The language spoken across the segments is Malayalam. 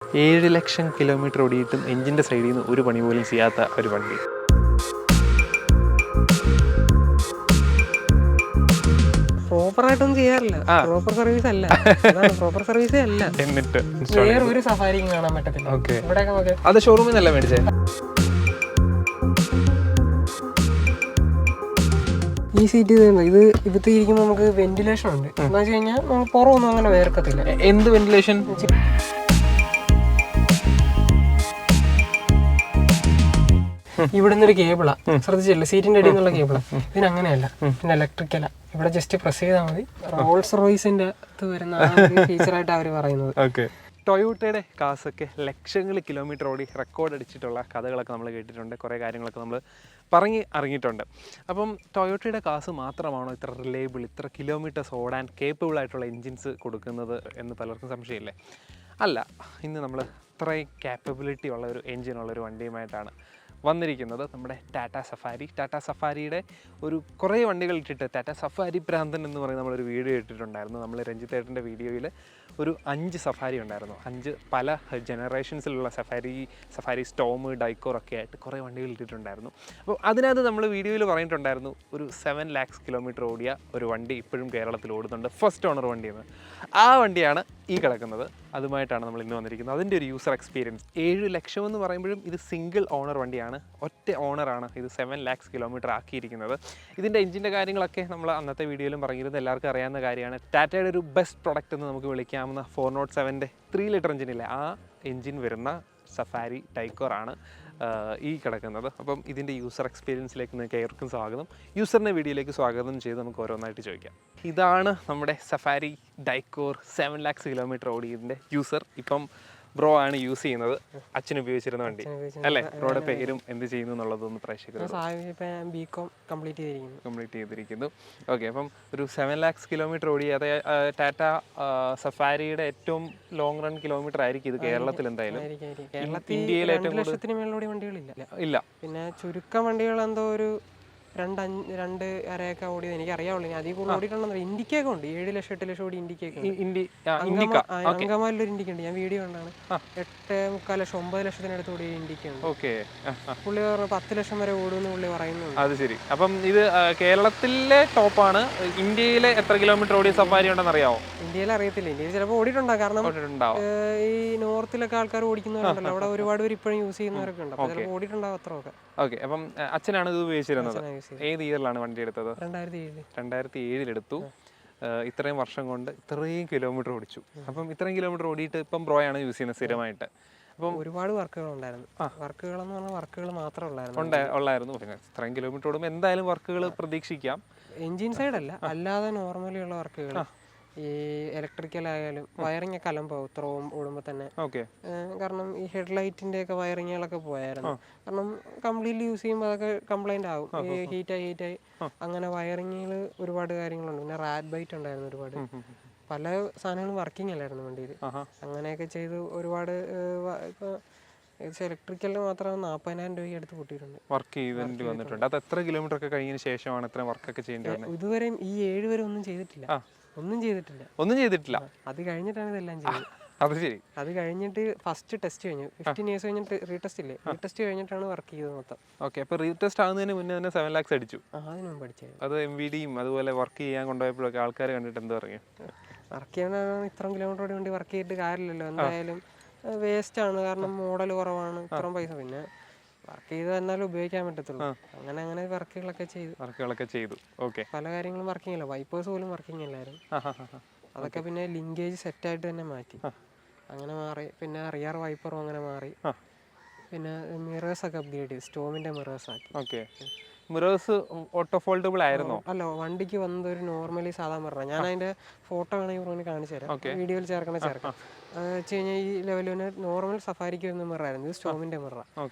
7 ലക്ഷം കിലോമീറ്റർ ഓടിയിട്ടും എഞ്ചിൻ്റെ സൈഡിൽ നിന്ന് ഒരു പണി പോലും ചെയ്യാത്ത ഒരു വണ്ടി. പ്രോപ്പറായിട്ടൊന്നും ചെയ്യാറില്ല. പ്രോപ്പർ സർവീസ് അല്ല, പ്രോപ്പർ സർവീസേ അല്ല. എന്നിട്ട് വേറെ ഒരു സഫാരിയും കാണാൻ പറ്റത്തില്ല. ഓക്കെ, ഇവിടെയൊക്കെ നോക്കിയാൽ അത് ഷോറൂമിൽ നിന്നല്ല മേടിച്ചേ. ഈ സീറ്റ് ഇത് ഇവിടുത്തെ ഇരിക്കുമ്പോൾ നമുക്ക് വെന്റിലേഷൻ ഉണ്ട്. എന്ന് വെച്ച് കഴിഞ്ഞാൽ നമ്മൾ പുറമൊന്നും അങ്ങനെ വേർക്കത്തില്ല. എന്ത് വെന്റിലേഷൻ? ഇവിടുന്ന് ഒരു കേബിളാ, ശ്രദ്ധിച്ചില്ല, സീറ്റിന്റെ അടിയിൽ നിന്നുള്ള കേബിളാ. ഇതിന് അങ്ങനെയല്ല, പിന്നെ ഇലക്ട്രിക്കലാ. ഇവിടെ ജസ്റ്റ് പ്രസ് ചെയ്താൽ മതി. റോൾസ് റോയ്സിന്റെ അത് വരുന്ന ഫീച്ചറായിട്ട് അവർ പറയുന്നത്. ഓക്കെ, ടൊയോട്ടയുടെ കാസൊക്കെ ലക്ഷങ്ങൾ കിലോമീറ്റർ ഓടി റെക്കോർഡ് അടിച്ചിട്ടുള്ള കഥകളൊക്കെ നമ്മൾ കേട്ടിട്ടുണ്ട്, കുറേ കാര്യങ്ങളൊക്കെ നമ്മൾ പറഞ്ഞ് അറിഞ്ഞിട്ടുണ്ട്. അപ്പം ടൊയോട്ടയുടെ കാസ് മാത്രമാണോ ഇത്ര റിലയബിൾ, ഇത്ര കിലോമീറ്റേഴ്സ് ഓടാൻ കേപ്പബിൾ ആയിട്ടുള്ള എൻജിൻസ് കൊടുക്കുന്നത് എന്ന് പലർക്കും സംശയമില്ലേ? അല്ല, ഇന്ന് നമ്മൾ ഇത്രയും ക്യാപ്പബിലിറ്റി ഉള്ള ഒരു എൻജിനുള്ളൊരു വണ്ടിയുമായിട്ടാണ് വന്നിരിക്കുന്നത്. നമ്മുടെ ടാറ്റാ സഫാരി. ടാറ്റാ സഫാരിയുടെ ഒരു കുറേ വണ്ടികൾ ഇട്ടിട്ട് ടാറ്റാ സഫാരി പ്രാന്തൻ എന്ന് പറയുന്ന നമ്മളൊരു വീഡിയോ ഇട്ടിട്ടുണ്ടായിരുന്നു. നമ്മൾ രഞ്ജിത്തേട്ടൻ്റെ വീഡിയോയിൽ ഒരു 5 സഫാരി ഉണ്ടായിരുന്നു. 5 പല ജനറേഷൻസിലുള്ള സഫാരി സ്റ്റോം, ഡൈക്കോർ ഒക്കെ ആയിട്ട് കുറേ വണ്ടികൾ ഇട്ടിട്ടുണ്ടായിരുന്നു. അപ്പോൾ അതിനകത്ത് നമ്മൾ വീഡിയോയിൽ പറഞ്ഞിട്ടുണ്ടായിരുന്നു ഒരു 7 lakhs കിലോമീറ്റർ ഓടിയ ഒരു വണ്ടി ഇപ്പോഴും കേരളത്തിൽ ഓടുന്നുണ്ട്, ഫസ്റ്റ് ഓണർ വണ്ടിയെന്ന്. ആ വണ്ടിയാണ് ഈ കിടക്കുന്നത്. അതുമായിട്ടാണ് നമ്മൾ ഇന്ന് വന്നിരിക്കുന്നത്. അതിൻ്റെ ഒരു യൂസർ എക്സ്പീരിയൻസ്. 7 ലക്ഷം എന്ന് പറയുമ്പോഴും ഇത് സിംഗിൾ ഓണർ വണ്ടിയാണ്, ഒറ്റ ഓണറാണ് ഇത് 7 lakhs കിലോമീറ്റർ ആക്കിയിരിക്കുന്നത്. ഇതിൻ്റെ എഞ്ചിൻ്റെ കാര്യങ്ങളൊക്കെ നമ്മൾ അന്നത്തെ വീഡിയോയിലും പറഞ്ഞിരുന്നത് എല്ലാവർക്കും അറിയാവുന്ന കാര്യമാണ്. ടാറ്റയുടെ ഒരു ബെസ്റ്റ് പ്രൊഡക്റ്റ് എന്ന് നമുക്ക് വിളിക്കാവുന്ന 407-ൻ്റെ 3 ലിറ്റർ എഞ്ചിനില്ലേ, ആ എഞ്ചിൻ വരുന്ന സഫാരി ഡൈക്കോർ ആണ് ഈ കിടക്കുന്നത്. അപ്പം ഇതിൻ്റെ യൂസർ എക്സ്പീരിയൻസിലേക്ക് നിങ്ങൾക്ക് ഏവർക്കും സ്വാഗതം. യൂസറിൻ്റെ വീഡിയോയിലേക്ക് സ്വാഗതം ചെയ്ത് നമുക്ക് ഓരോന്നായിട്ട് ചോദിക്കാം. ഇതാണ് നമ്മുടെ സഫാരി ഡൈക്കോർ 7 lakhs കിലോമീറ്റർ ഓടിയതിൻ്റെ യൂസർ. ഇപ്പം ബ്രോ ആണ് യൂസ് ചെയ്യുന്നത്. അച്ഛൻ ഉപയോഗിച്ചിരുന്ന വണ്ടി അല്ലേ? ബ്രോയുടെ പേരും എന്ത് ചെയ്യുന്നു എന്നുള്ളതൊന്ന് പ്രേക്ഷകർ. ബികോം കംപ്ലീറ്റ് ചെയ്തിരിക്കുന്നു. ഓക്കെ, അപ്പം ഒരു 7 lakhs കിലോമീറ്റർ ഓടി, അതായത് ടാറ്റ സഫാരിയുടെ ഏറ്റവും ലോങ് റൺ കിലോമീറ്റർ ആയിരിക്കും ഇത് കേരളത്തിൽ എന്തായാലും. ഇന്ത്യയിൽ ഏറ്റവും വണ്ടികളില്ല ഇല്ല. പിന്നെ ചുരുക്കം വണ്ടികൾ എന്തോ ഒരു 2.5 ഓടിയത് എനിക്ക് അറിയാവുള്ളൂ. അതിൽ കൂടുതൽ ഓടിയിട്ടുണ്ടെന്ന്. ഇൻഡിക്കൊക്കെ ഉണ്ട്, 7 ലക്ഷം 8 ലക്ഷം ഓടി ഇൻഡിക്കൊക്കെ. അങ്കമാലിലൊരു ഇൻഡിക്ക ഉണ്ട്, ഞാൻ വീഡിയോ കണ്ടാണ്. 8.25 ലക്ഷം 9 ലക്ഷത്തിനടുത്ത് ഓടിയ ഇൻഡിക്കുണ്ട്. പുള്ളി പറഞ്ഞ 10 ലക്ഷം വരെ ഓടുമെന്ന് പുള്ളി പറയുന്നുണ്ട്. അത് ശരി. അപ്പം ഇത് കേരളത്തിലെ ടോപ്പാണ്. ഇന്ത്യയിലെ എത്ര കിലോമീറ്റർ ഓടിയ സഫാരി ഉണ്ടെന്ന് അറിയാമോ? ഇന്ത്യയിൽ അറിയത്തില്ല. ഇന്ത്യയിൽ ചിലപ്പോൾ ഓടിയിട്ടുണ്ടാകും. കാരണം ഈ നോർത്തിലൊക്കെ ആൾക്കാർ ഓടിക്കുന്നവരുണ്ടല്ലോ, അവിടെ ഒരുപാട് പേര് ഇപ്പോഴും യൂസ് ചെയ്യുന്നവരൊക്കെ ഉണ്ട്. അപ്പോൾ ചിലപ്പോൾ ഓടിയിട്ടുണ്ടാകും അത്രയൊക്കെ. ഓക്കെ, അപ്പം അച്ഛനാണ് ഇത് ഉപയോഗിച്ചിരുന്നത്. ഏത് ഇയറിലാണ് വണ്ടി എടുത്തത്? 2007 എടുത്തു. ഇത്രയും വർഷം കൊണ്ട് ഇത്രയും കിലോമീറ്റർ ഓടിച്ചു. അപ്പം ഇത്രയും കിലോമീറ്റർ ഓടിയിട്ട് ഇപ്പം ബ്രോയാണ് യൂസ് ചെയ്യുന്നത് സ്ഥിരമായിട്ട്. അപ്പം ഒരുപാട് വർക്കുകൾ ഉണ്ടായിരുന്നു. വർക്കുകളെന്ന് പറഞ്ഞാൽ വർക്കുകൾ മാത്രമേ ഉള്ളായിരുന്നു. പിന്നെ ഇത്രയും കിലോമീറ്റർ ഓടുമ്പോൾ എന്തായാലും വർക്കുകൾ പ്രതീക്ഷിക്കാം. എൻജിൻ സൈഡ് അല്ല, അല്ലാതെ നോർമലി ഉള്ള വർക്കുകൾ. ഈ ഇലക്ട്രിക്കൽ ആയാലും വയറിംഗ് ഒക്കെ അലമ്പാവും ഇത്ര ഓടുമ്പോൾ തന്നെ. കാരണം ഈ ഹെഡ്ലൈറ്റിന്റെ ഒക്കെ വയറിങ്ങുകളൊക്കെ പോയായിരുന്നു. കാരണം കംപ്ലീറ്റ്ലി യൂസ് ചെയ്യുമ്പോൾ അതൊക്കെ കംപ്ലൈന്റ് ആവും. ഈ ഹീറ്റായി അങ്ങനെ വയറിങ്ങുകൾ ഒരുപാട് കാര്യങ്ങളുണ്ട്. പിന്നെ റാറ്റ് ബൈറ്റ് ഉണ്ടായിരുന്നു ഒരുപാട്. പല സാധനങ്ങളും വർക്കിംഗ് അല്ലായിരുന്നു വണ്ടിയിൽ. അങ്ങനെയൊക്കെ ചെയ്ത് ഒരുപാട് ഇപ്പോൾ ഇലക്ട്രിക്കലിന് മാത്രം 40,000 രൂപയ്ക്ക് അടുത്ത് പൊട്ടിയിട്ടുണ്ട്. വർക്ക് ചെയ്തിട്ട് വന്നിട്ടുണ്ട്. അത് എത്ര കിലോമീറ്റർ ഒക്കെ കഴിഞ്ഞതിന് ശേഷമാണ് ഇത്ര വർക്കൊക്കെ ചെയ്യേണ്ടി വന്നത്? ഇതുവരെയും ഈ 7 വരെ ഒന്നും ചെയ്തിട്ടില്ല. അത് കഴിഞ്ഞിട്ടാണ് ഇതെല്ലാം ചെയ്തത്. അത് ശരി. അത് കഴിഞ്ഞിട്ട് ഫസ്റ്റ് ടെസ്റ്റ് കഴിഞ്ഞു. 15 years കഴിഞ്ഞിട്ട് റീടെസ്റ്റ് ഇല്ലേ, റീടെസ്റ്റ് കഴിഞ്ഞിട്ടാണ് വർക്ക് ചെയ്തത് മൊത്തം. ഓക്കെ, അപ്പോൾ റീടെസ്റ്റ് ആകുന്നതിന് മുന്നേ തന്നെ 7 lakhs അടിച്ചു. അതിന് മുമ്പ് അടിച്ചത്. അത് MVDയും അതുപോലെ വർക്ക് ചെയ്യാൻ കൊണ്ടുപോയപ്പോഴൊക്കെ ആൾക്കാർ കണ്ടിട്ട് എന്താ പറയുക? വർക്ക് ചെയ്യാൻ ഇത്രയും കിലോമീറ്റർ ഓടി വണ്ടി വർക്ക് ചെയ്തിട്ട് കാര്യമില്ലല്ലോ, എന്തായാലും വേസ്റ്റ് ആണ്. കാരണം മോഡൽ കുറവാണ്, ഇത്രയും പൈസ. പിന്നെ വർക്ക് ചെയ്ത് എന്നാലും ഉപയോഗിക്കാൻ പറ്റത്തുള്ളൂ. അങ്ങനെ വർക്കുകളൊക്കെ ചെയ്തു. ഓക്കെ, പല കാര്യങ്ങളും വർക്കിംഗ് അല്ല. വൈപ്പേഴ്സ് പോലും വർക്കിംഗ് അല്ലായിരുന്നു. അതൊക്കെ പിന്നെ ലിങ്കേജ് സെറ്റായിട്ട് തന്നെ മാറ്റി. അങ്ങനെ മാറി. പിന്നെ റിയർ വൈപ്പറും അങ്ങനെ മാറി. പിന്നെ മിറേഴ്സ് ഒക്കെ അപ്ഗ്രേഡ് ചെയ്തു, സ്റ്റോമിന്റെ മിറേഴ്സ് ആക്കി. ഓക്കെ, മിറേഴ്സ് ഓട്ടോ ഫോൾഡബിൾ ആയിരുന്നോ? അല്ല, വണ്ടിക്ക് വന്നത് ഒരു നോർമലി സാധാരണ മിറർ. ഞാൻ അതിന്റെ ഫോട്ടോ വേണമെങ്കിൽ കാണിച്ചു തരാം, വീഡിയോയിൽ ചേർക്കാം. വെച്ച് കഴിഞ്ഞാൽ ഈ ലെവലിന് നോർമൽ സഫാരിക്ക് വരുന്ന മിറർ ആയിരുന്നു. ഇത് സ്റ്റോമിന്റെ മിറർ.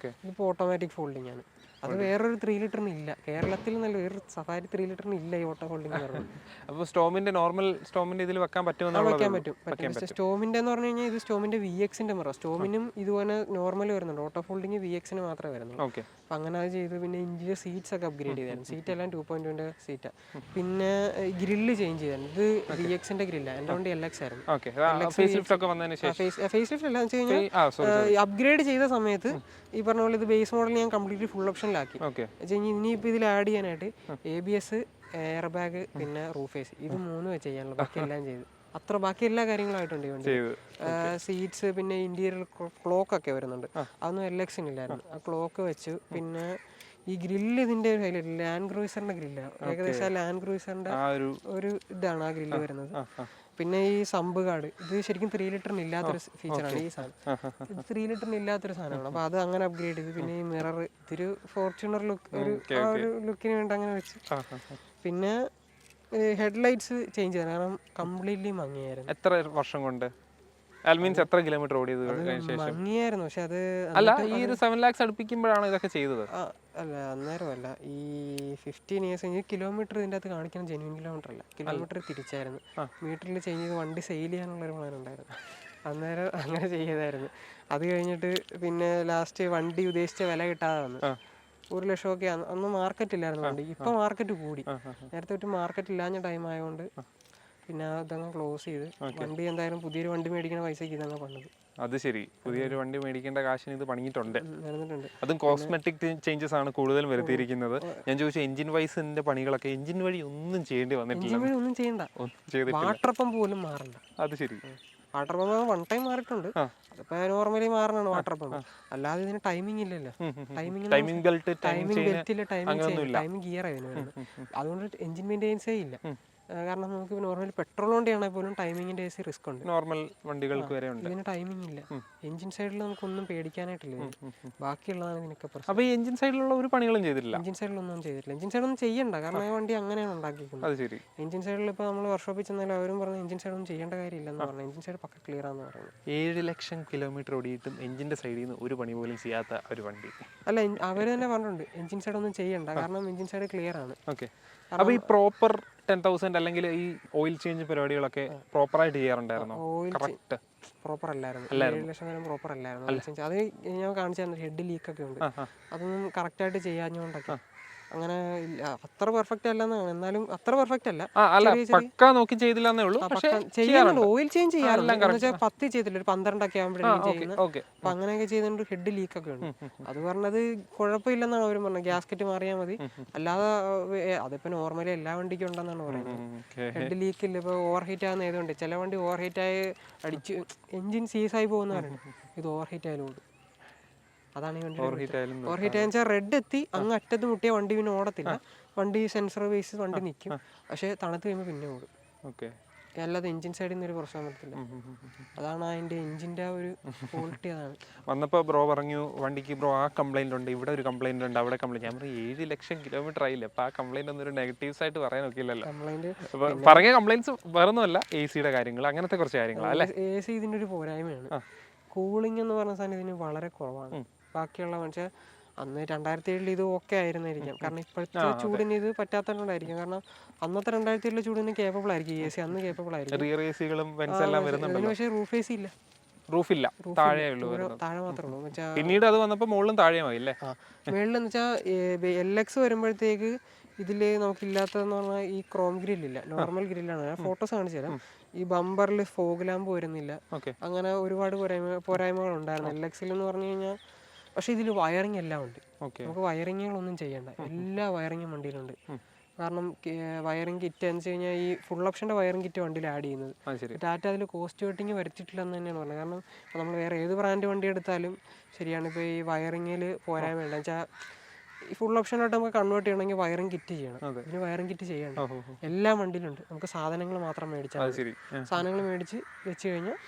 ഇപ്പോൾ ഓട്ടോമാറ്റിക് ഫോൾഡിംഗ് ആണ്. അത് വേറൊരു 3 ലിറ്ററിന് ഇല്ല കേരളത്തിൽ നല്ല വേറൊരു സഫാരി 3 ലിറ്ററിന് ഇല്ല ഈ ഓട്ടോ ഹോൾഡിംഗ് എന്ന് പറയുന്നത്. അപ്പോൾ നോർമൽ സ്റ്റോമിന്റെ ഇതിൽ വെക്കാൻ വെക്കാൻ പറ്റുമെന്നുള്ളത് പറ്റും. പക്ഷേ സ്റ്റോമിന്റെ എന്ന് പറഞ്ഞു കഴിഞ്ഞാൽ ഇത് സ്റ്റോമിന്റെ VX-ന്റെ മിറർ. സ്റ്റോമിനും ഇതുപോലെ നോർമൽ വരുന്നുണ്ട്, ഓട്ടോ ഫോൾഡിങ് VX-ന് മാത്രമേ വരുന്നുള്ളൂ. ഓക്കെ. അപ്പം അങ്ങനെ അത് ചെയ്തു. പിന്നെ ഇഞ്ചിയുടെ സീറ്റ്സ് ഒക്കെ അപ്ഗ്രേഡ് ചെയ്തായിരുന്നു. സീറ്റ് എല്ലാം 2.2 സീറ്റാണ്. പിന്നെ ഗ്രില്ല് ചേഞ്ച് ചെയ്തായിരുന്നു. ഇത് VX-ന്റെ ഗ്രില്ലാണ്, എൻ്റെ വണ്ടി LX ആയിരുന്നു. ഫേസ് ലിഫ്റ്റ് ഒക്കെ വന്നതിന് ശേഷം ഫേസ് ലിഫ്റ്റ് അല്ല എന്ന് വെച്ച് കഴിഞ്ഞാൽ അപ്ഗ്രേഡ് ചെയ്ത സമയത്ത് ഈ പറഞ്ഞ പോലെ ഇത് ബേസ് മോഡൽ ഞാൻ കംപ്ലീറ്റ്ലി ഫുൾ ഓപ്ഷനിലാക്കി. ഇനിയിപ്പോൾ ഇതിൽ ആഡ് ചെയ്യാനായിട്ട് ABS, എയർ ബാഗ്, പിന്നെ റൂഫേസ്, ഇത് 3 വെച്ച് ചെയ്യാനുള്ളൂ. ബാക്കി എല്ലാം ചെയ്തു. ബാക്കി എല്ലാ കാര്യങ്ങളായിട്ടുണ്ട് ഈ വണ്ടി. സീറ്റ്സ്, പിന്നെ ഇന്റീരിയർ ക്ലോക്ക് ഒക്കെ വരുന്നുണ്ട്. അതൊന്നും LX-നില്ലായിരുന്നു. ആ ക്ലോക്ക് വെച്ചു. പിന്നെ ഈ ഗ്രില്ല് ഇതിന്റെ ഒരു ഹൈലൈറ്റ് ലാൻഡ് ക്രൂസറിന്റെ ഗ്രില്ലാണ്. ഏകദേശം ലാൻഡ് ക്രൂസറിന്റെ ഒരു ഇതാണ് ആ ഗ്രില്ല് വരുന്നത്. പിന്നെ ഈ സമ്പ് കാർഡ്, ഇത് ശരിക്കും 3 ലിറ്ററിന് ഇല്ലാത്തൊരു ഫീച്ചറാണ് ഈ സാധനം. ഇത് 3 ലിറ്ററിന് ഇല്ലാത്തൊരു സാധനമാണ്. അപ്പോൾ അത് അങ്ങനെ അപ്ഗ്രേഡ് ചെയ്തു. പിന്നെ ഈ മിറർ ഇതൊരു ഫോർച്യൂണർ ലുക്ക്, ഒരു ലുക്കിന് വേണ്ടി അങ്ങനെ വെച്ച്. പിന്നെ ഹെഡ്ലൈറ്റ്സ് ചേഞ്ച് ചെയ്തു, കാരണം കംപ്ലീറ്റ്ലി മങ്ങിയായിരുന്നു. എത്ര വർഷം കൊണ്ട്, മീൻസ് എത്ര കിലോമീറ്റർ ഓടിയത് കഴിഞ്ഞ ശേഷം? മങ്ങിയായിരുന്നു. പക്ഷെ അത് അല്ല, ഈ ഒരു 7 lakhs അടുപ്പിക്കുമ്പോഴാണ് ഇതൊക്കെ ചെയ്തത്? അല്ല, അന്നേരമല്ല. ഈ 15 years ഈ കിലോമീറ്റർ ഇതിൻ്റെ അകത്ത് കാണിക്കണം ജെന്യൂൻ കിലോമീറ്റർ അല്ല, കിലോമീറ്റർ തിരിച്ചായിരുന്നു. മീറ്ററിൽ ചേഞ്ച് ചെയ്ത് വണ്ടി സെയിൽ ചെയ്യാനുള്ളൊരു പ്ലാൻ ഉണ്ടായിരുന്നു. അന്നേരം അങ്ങനെ ചെയ്തായിരുന്നു. അത് കഴിഞ്ഞിട്ട് പിന്നെ ലാസ്റ്റ് വണ്ടി ഉദ്ദേശിച്ച വില കിട്ടാതെ വന്നു. 1 ലക്ഷമൊക്കെ അന്ന് മാർക്കറ്റ് ഇല്ലായിരുന്നു വണ്ടി. ഇപ്പം മാർക്കറ്റ് കൂടി. നേരത്തെ ഒരു മാർക്കറ്റ് ഇല്ലാഞ്ഞ ടൈം ആയതുകൊണ്ട് പിന്നെ അതങ്ങ് ക്ലോസ് ചെയ്ത്. വണ്ടി എന്തായാലും പുതിയൊരു വണ്ടി മേടിക്കുന്ന പൈസക്ക് ഇതങ്ങ് പണിത്. അത് ശരി, പുതിയൊരു വണ്ടി മേടിക്കേണ്ട കാശിന് ഇത് പണിഞ്ഞിട്ടുണ്ട്. അതും കോസ്മെറ്റിക് ചേഞ്ചസ് ആണ് കൂടുതലും വരുത്തിയിരിക്കുന്നത്. ഞാൻ ചോദിച്ചു എഞ്ചിൻ വൈസിന്റെ പണികളൊക്കെ എഞ്ചിൻ വഴി ഒന്നും ചെയ്യേണ്ടി വന്നിട്ടില്ല. ഒന്നും ചെയ്യണ്ട, വാട്ടർ പമ്പ് പോലും മാറണ്ട. അത് ശരി. വാട്ടർ പമ്പ് 1 ടൈം മാറിയിട്ടുണ്ട്. അതിപ്പോ നോർമലി മാറണാണ് വാട്ടർ പമ്പ്. അല്ലാതെ ഇതിന് ടൈമിംഗ് ഇല്ലല്ലോ. ടൈമിംഗ് ബെൽറ്റ് ഇല്ല, ടൈമിംഗ് ഗിയർ ആയിരുന്നു വരുന്നത്. അതുകൊണ്ട് എഞ്ചിൻ മെയിൻ്റെനൻസേ ഇല്ല. കാരണം നമുക്ക് നോർമലി പെട്രോൾ വണ്ടിയാണെങ്കിൽ പോലും ടൈമിങ്ങിന്റെ റിസ്ക് ഉണ്ട്. നോർമൽ വണ്ടികൾക്ക് വരെ ഉണ്ട്. ഇതിന് ടൈമിംഗ് ഇല്ല. എഞ്ചിൻ സൈഡിൽ നമുക്കൊന്നും പേടിക്കാനായിട്ടില്ല. ബാക്കിയുള്ളതാണ് ഇതിനൊക്കെ പ്രശ്നം. അപ്പോൾ ഈ എഞ്ചിൻ സൈഡിലുള്ള ഒരു പണികളും ചെയ്തിട്ടില്ല? എഞ്ചിൻ സൈഡിലൊന്നും ചെയ്തിട്ടില്ല. എഞ്ചിൻ സൈഡൊന്നും ചെയ്യണ്ട, കാരണം ഈ വണ്ടി അങ്ങനെയാണ് ഉണ്ടാക്കിയിരിക്കുന്നത്. എഞ്ചിൻ സൈഡിൽ ഇപ്പോൾ നമ്മൾ വർക്ക്ഷോപ്പിൽ ചെന്നാലും അവരും പറഞ്ഞു എഞ്ചിൻ സൈഡൊന്നും ചെയ്യേണ്ട കാര്യമില്ലെന്ന് പറഞ്ഞു. എഞ്ചിൻ സൈഡ് പക്ക ക്ലിയർ ആണെന്ന് പറയുന്നത്. 7 ലക്ഷം കിലോമീറ്റർ ഓടിയിട്ടും എഞ്ചിന്റെ സൈഡിൽ നിന്ന് ഒരു പണി പോലും ചെയ്യാത്ത ഒരു വണ്ടി. അല്ല, അവർ തന്നെ പറഞ്ഞിട്ടുണ്ട് എഞ്ചിൻ സൈഡൊന്നും ചെയ്യണ്ട, കാരണം എഞ്ചിൻ സൈഡ് ക്ലിയർ ആണ്. ഓക്കെ. അപ്പോൾ ഈ പ്രോപ്പർ 10,000 അല്ലെങ്കിൽ ഈ ഓയിൽ ചേഞ്ച് പരിപാടികളൊക്കെ പ്രോപ്പറായിട്ട് ചെയ്യാറുണ്ടായിരുന്നോ? കറക്റ്റ് പ്രോപ്പർ അല്ലായിരുന്നു. 7 ലക്ഷം വരെ പ്രോപ്പർ അല്ലായിരുന്നു. അത് ഞാൻ കാണിച്ചു തന്നെ, ഹെഡ് ലീക്ക് ഒക്കെ ഉണ്ട്. അതൊന്നും കറക്റ്റായിട്ട് ചെയ്യാഞ്ഞുകൊണ്ടൊക്കെ അങ്ങനെ അത്ര പെർഫെക്റ്റ് അല്ലെന്നാണ്. എന്നാലും അത്ര പെർഫെക്റ്റ് അല്ല. നോക്കി ചെയ്തില്ലെന്നേ ഉള്ളൂ. ചെയ്യാറുണ്ട്, ഓയിൽ ചേഞ്ച് ചെയ്യാറുണ്ട്. 10 ചെയ്തില്ല, ഒരു 12 ഒക്കെ ആകുമ്പോഴാണ് ചെയ്യുന്നത്. അപ്പൊ അങ്ങനെയൊക്കെ ചെയ്തുകൊണ്ട് ഹെഡ് ലീക്ക് ഒക്കെ ഉണ്ട്. അത് പറഞ്ഞത് കുഴപ്പമില്ലെന്നാണ് അവർ പറഞ്ഞത്. ഗ്യാസ്കറ്റ് മാറിയാൽ മതി, അല്ലാതെ അതിപ്പോ നോർമലി എല്ലാ വണ്ടിക്കും ഉണ്ടെന്നാണ് പറയുന്നത്. ഹെഡ് ലീക്ക് ഇല്ല. ഇപ്പൊ ഓവർ ഹീറ്റ് ആകുന്ന ഏതുകൊണ്ട് ചില വണ്ടി ഓവർ ഹീറ്റ് ആയി അടിച്ച് എഞ്ചിൻ സീസായി പോകുന്നവരുണ്ട്. ഇത് ഓവർ ഹീറ്റ് ആയാലും ഓടും. അതാണ് ഈ വണ്ടി. ഓവർ ഹീറ്റ് ആയാൽ റെഡ് എത്തി അങ്ങ് അറ്റത്ത് മുട്ടിയ വണ്ടി പിന്നെ ഓടത്തില്ല. വണ്ടി സെൻസർ ബേസ് വണ്ടി നിൽക്കും, പക്ഷെ തണുത്ത് കഴിയുമ്പോൾ പിന്നെ ഓടും. അല്ലാതെ എഞ്ചിൻ സൈഡിൽ നിന്ന് ഒരു പ്രശ്നം വരത്തില്ല. അതാണ് അതിന്റെ എഞ്ചിന്റെ ഒരു ക്വാളിറ്റി. അതാണ് വന്നപ്പോൾ ബ്രോ പറഞ്ഞു വണ്ടിക്ക് ബ്രോ ആ കംപ്ലൈന്റ് ഉണ്ട്, ഇവിടെ ഒരു കംപ്ലൈന്റ് ഉണ്ട്, അവിടെ കംപ്ലൈന്റ്. ഞാൻ പറഞ്ഞു 7 ലക്ഷം കിലോമീറ്റർ ആയില്ലേ, അപ്പൊ ആ കംപ്ലൈന്റ് ഒന്നും ഒരു നെഗറ്റീവ്സ് ആയിട്ട് പറയാൻ നോക്കില്ലല്ലോ. പറഞ്ഞ കംപ്ലൈന്റ്സ് വേറൊന്നുമല്ല, AC-യുടെ കാര്യങ്ങൾ, അങ്ങനത്തെ കുറച്ച് കാര്യങ്ങളല്ലേ. AC ഇതിന്റെ ഒരു പോരായ്മയാണ്. കൂളിംഗ് എന്ന് പറഞ്ഞ സാധനം ഇതിന് വളരെ കുറവാണ്. ബാക്കിയുള്ള മനുഷ്യ അന്ന് 2007 ഇത് ഓക്കെ ആയിരുന്നായിരിക്കാം, കാരണം ഇപ്പോഴത്തെ ചൂടിന് ഇത് പറ്റാത്തതുകൊണ്ടായിരിക്കും. കാരണം അന്നത്തെ 2007 ചൂടിന് കേപ്പബിൾ ആയിരിക്കും AC, അന്ന് കേപ്പബിൾ ആയിരിക്കും. പക്ഷേ റൂഫ് AC ഇല്ല, റൂഫില്ല, താഴെ മാത്രമേ ഉള്ളൂ. പിന്നീട് അത് വന്നപ്പോൾ മുകളിലും താഴെയായില്ലേ. മുകളിലെന്ന് വെച്ചാൽ LX വരുമ്പോഴത്തേക്ക് ഇതിൽ നമുക്കില്ലാത്തതെന്ന് പറഞ്ഞാൽ ഈ ക്രോം ഗ്രില്ലില്ല, നോർമൽ ഗ്രില്ലാണ്. ഞാൻ ഫോട്ടോസ് കാണിച്ചു തരാം. ഈ ബമ്പറിൽ ഫോഗ് ലാമ്പ് വരുന്നില്ല, അങ്ങനെ ഒരുപാട് പോരായ്മകൾ ഉണ്ടായിരുന്നു LX-ൽ എന്ന് പറഞ്ഞു കഴിഞ്ഞാൽ. പക്ഷെ ഇതിൽ വയറിങ് എല്ലാം ഉണ്ട്. നമുക്ക് വയറിങ്ങുകളൊന്നും ചെയ്യണ്ട, എല്ലാ വയറിങ്ങും വണ്ടിയിലുണ്ട്. കാരണം വയറിംഗ് കിറ്റ് എന്ന് വെച്ച് കഴിഞ്ഞാൽ ഈ ഫുൾ ഓപ്ഷൻ്റെ വയറിംഗ് കിറ്റ് വണ്ടിയിൽ ആഡ് ചെയ്യുന്നത്. ടാറ്റ അതിൽ കോസ്റ്റ് കട്ടിങ് വരുത്തിയിട്ടില്ലെന്ന് തന്നെയാണ് പറഞ്ഞത്. കാരണം ഇപ്പോൾ നമ്മൾ വേറെ ഏത് ബ്രാൻഡ് വണ്ടി എടുത്താലും ശരിയാണ്, ഇപ്പോൾ ഈ വയറിങ്ങിൽ പോരായ്മ വേണ്ട വെച്ചാൽ ഈ ഫുൾ ഓപ്ഷനായിട്ട് നമുക്ക് കൺവേർട്ട് ചെയ്യണമെങ്കിൽ വയറിംഗ് കിറ്റ് ചെയ്യണം. ഇതിന് വയറിംഗ് കിറ്റ് ചെയ്യണം, എല്ലാ വണ്ടിയിലുണ്ട്. നമുക്ക് സാധനങ്ങൾ മാത്രം മേടിച്ചാൽ മതി. സാധനങ്ങൾ മേടിച്ച് വെച്ച് കഴിഞ്ഞാൽ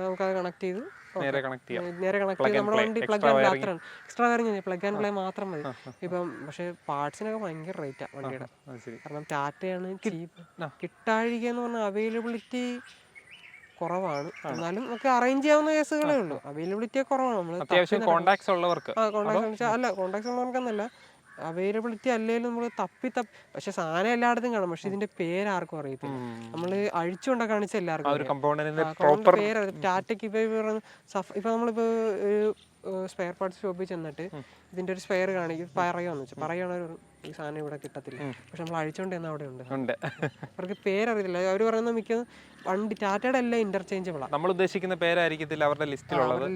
നമുക്കത് കണക്ട് ചെയ്ത് നേരെ കണക്ട് ചെയ്ത് നമ്മുടെ വണ്ടി പ്ലഗ് ആൻഡ് മാത്രമാണ്. Extra wiring plug and play മാത്രം മതി. ഇപ്പം പക്ഷേ പാർട്സിനൊക്കെ ഭയങ്കര റേറ്റാണ് വണ്ടിയുടെ. കാരണം ടാറ്റയാണ് ചീപ്പ്. കിട്ടാഴിക എന്ന് പറഞ്ഞാൽ അവൈലബിലിറ്റി കുറവാണ്, എന്നാലും നമുക്ക് അറേഞ്ച് ചെയ്യാവുന്ന കേസുകളേ ഉള്ളൂ. അവൈലബിലിറ്റി കുറവാണ്. നമ്മൾ കോണ്ടാക്ട്സ് ഉള്ളവർക്ക് അല്ല, കോണ്ടാക്ട്സ് ഉള്ളവർക്കെന്നല്ല, അവൈലബിലിറ്റി അല്ലെങ്കിലും നമ്മൾ പക്ഷെ സാധനം എല്ലായിടത്തും കാണും, പക്ഷെ ഇതിന്റെ പേര് ആർക്കും അറിയത്തില്ല. നമ്മൾ അഴിച്ചുകൊണ്ടൊക്കെ കാണിച്ച എല്ലാവർക്കും പേര് ടാറ്റയ്ക്ക് ഇപ്പൊ നമ്മളിപ്പോ സ്പെയർ പാർട്സ് ഷോപ്പിൽ ചെന്നിട്ട് ഇതിന്റെ ഒരു സ്പെയർ കാണിക്കും, പറയുകയെന്ന് വെച്ചാൽ പറയുകയാണെങ്കിൽ ഈ സാധനം ഇവിടെ കിട്ടത്തില്ല, പക്ഷെ നമ്മൾ അഴിച്ചോണ്ട് തന്നെ അവിടെ ഉണ്ട്. അവർക്ക് പേരറിയത്തില്ല. അവർ പറയുന്നത് മിക്ക വണ്ടി ടാറ്റയുടെ എല്ലാം ഇന്റർചേഞ്ചബിളാണ്, നമ്മൾ ഉദ്ദേശിക്കുന്ന പേരായിരിക്കത്തില്ല അവരുടെ ലിസ്റ്റിലുള്ളത്.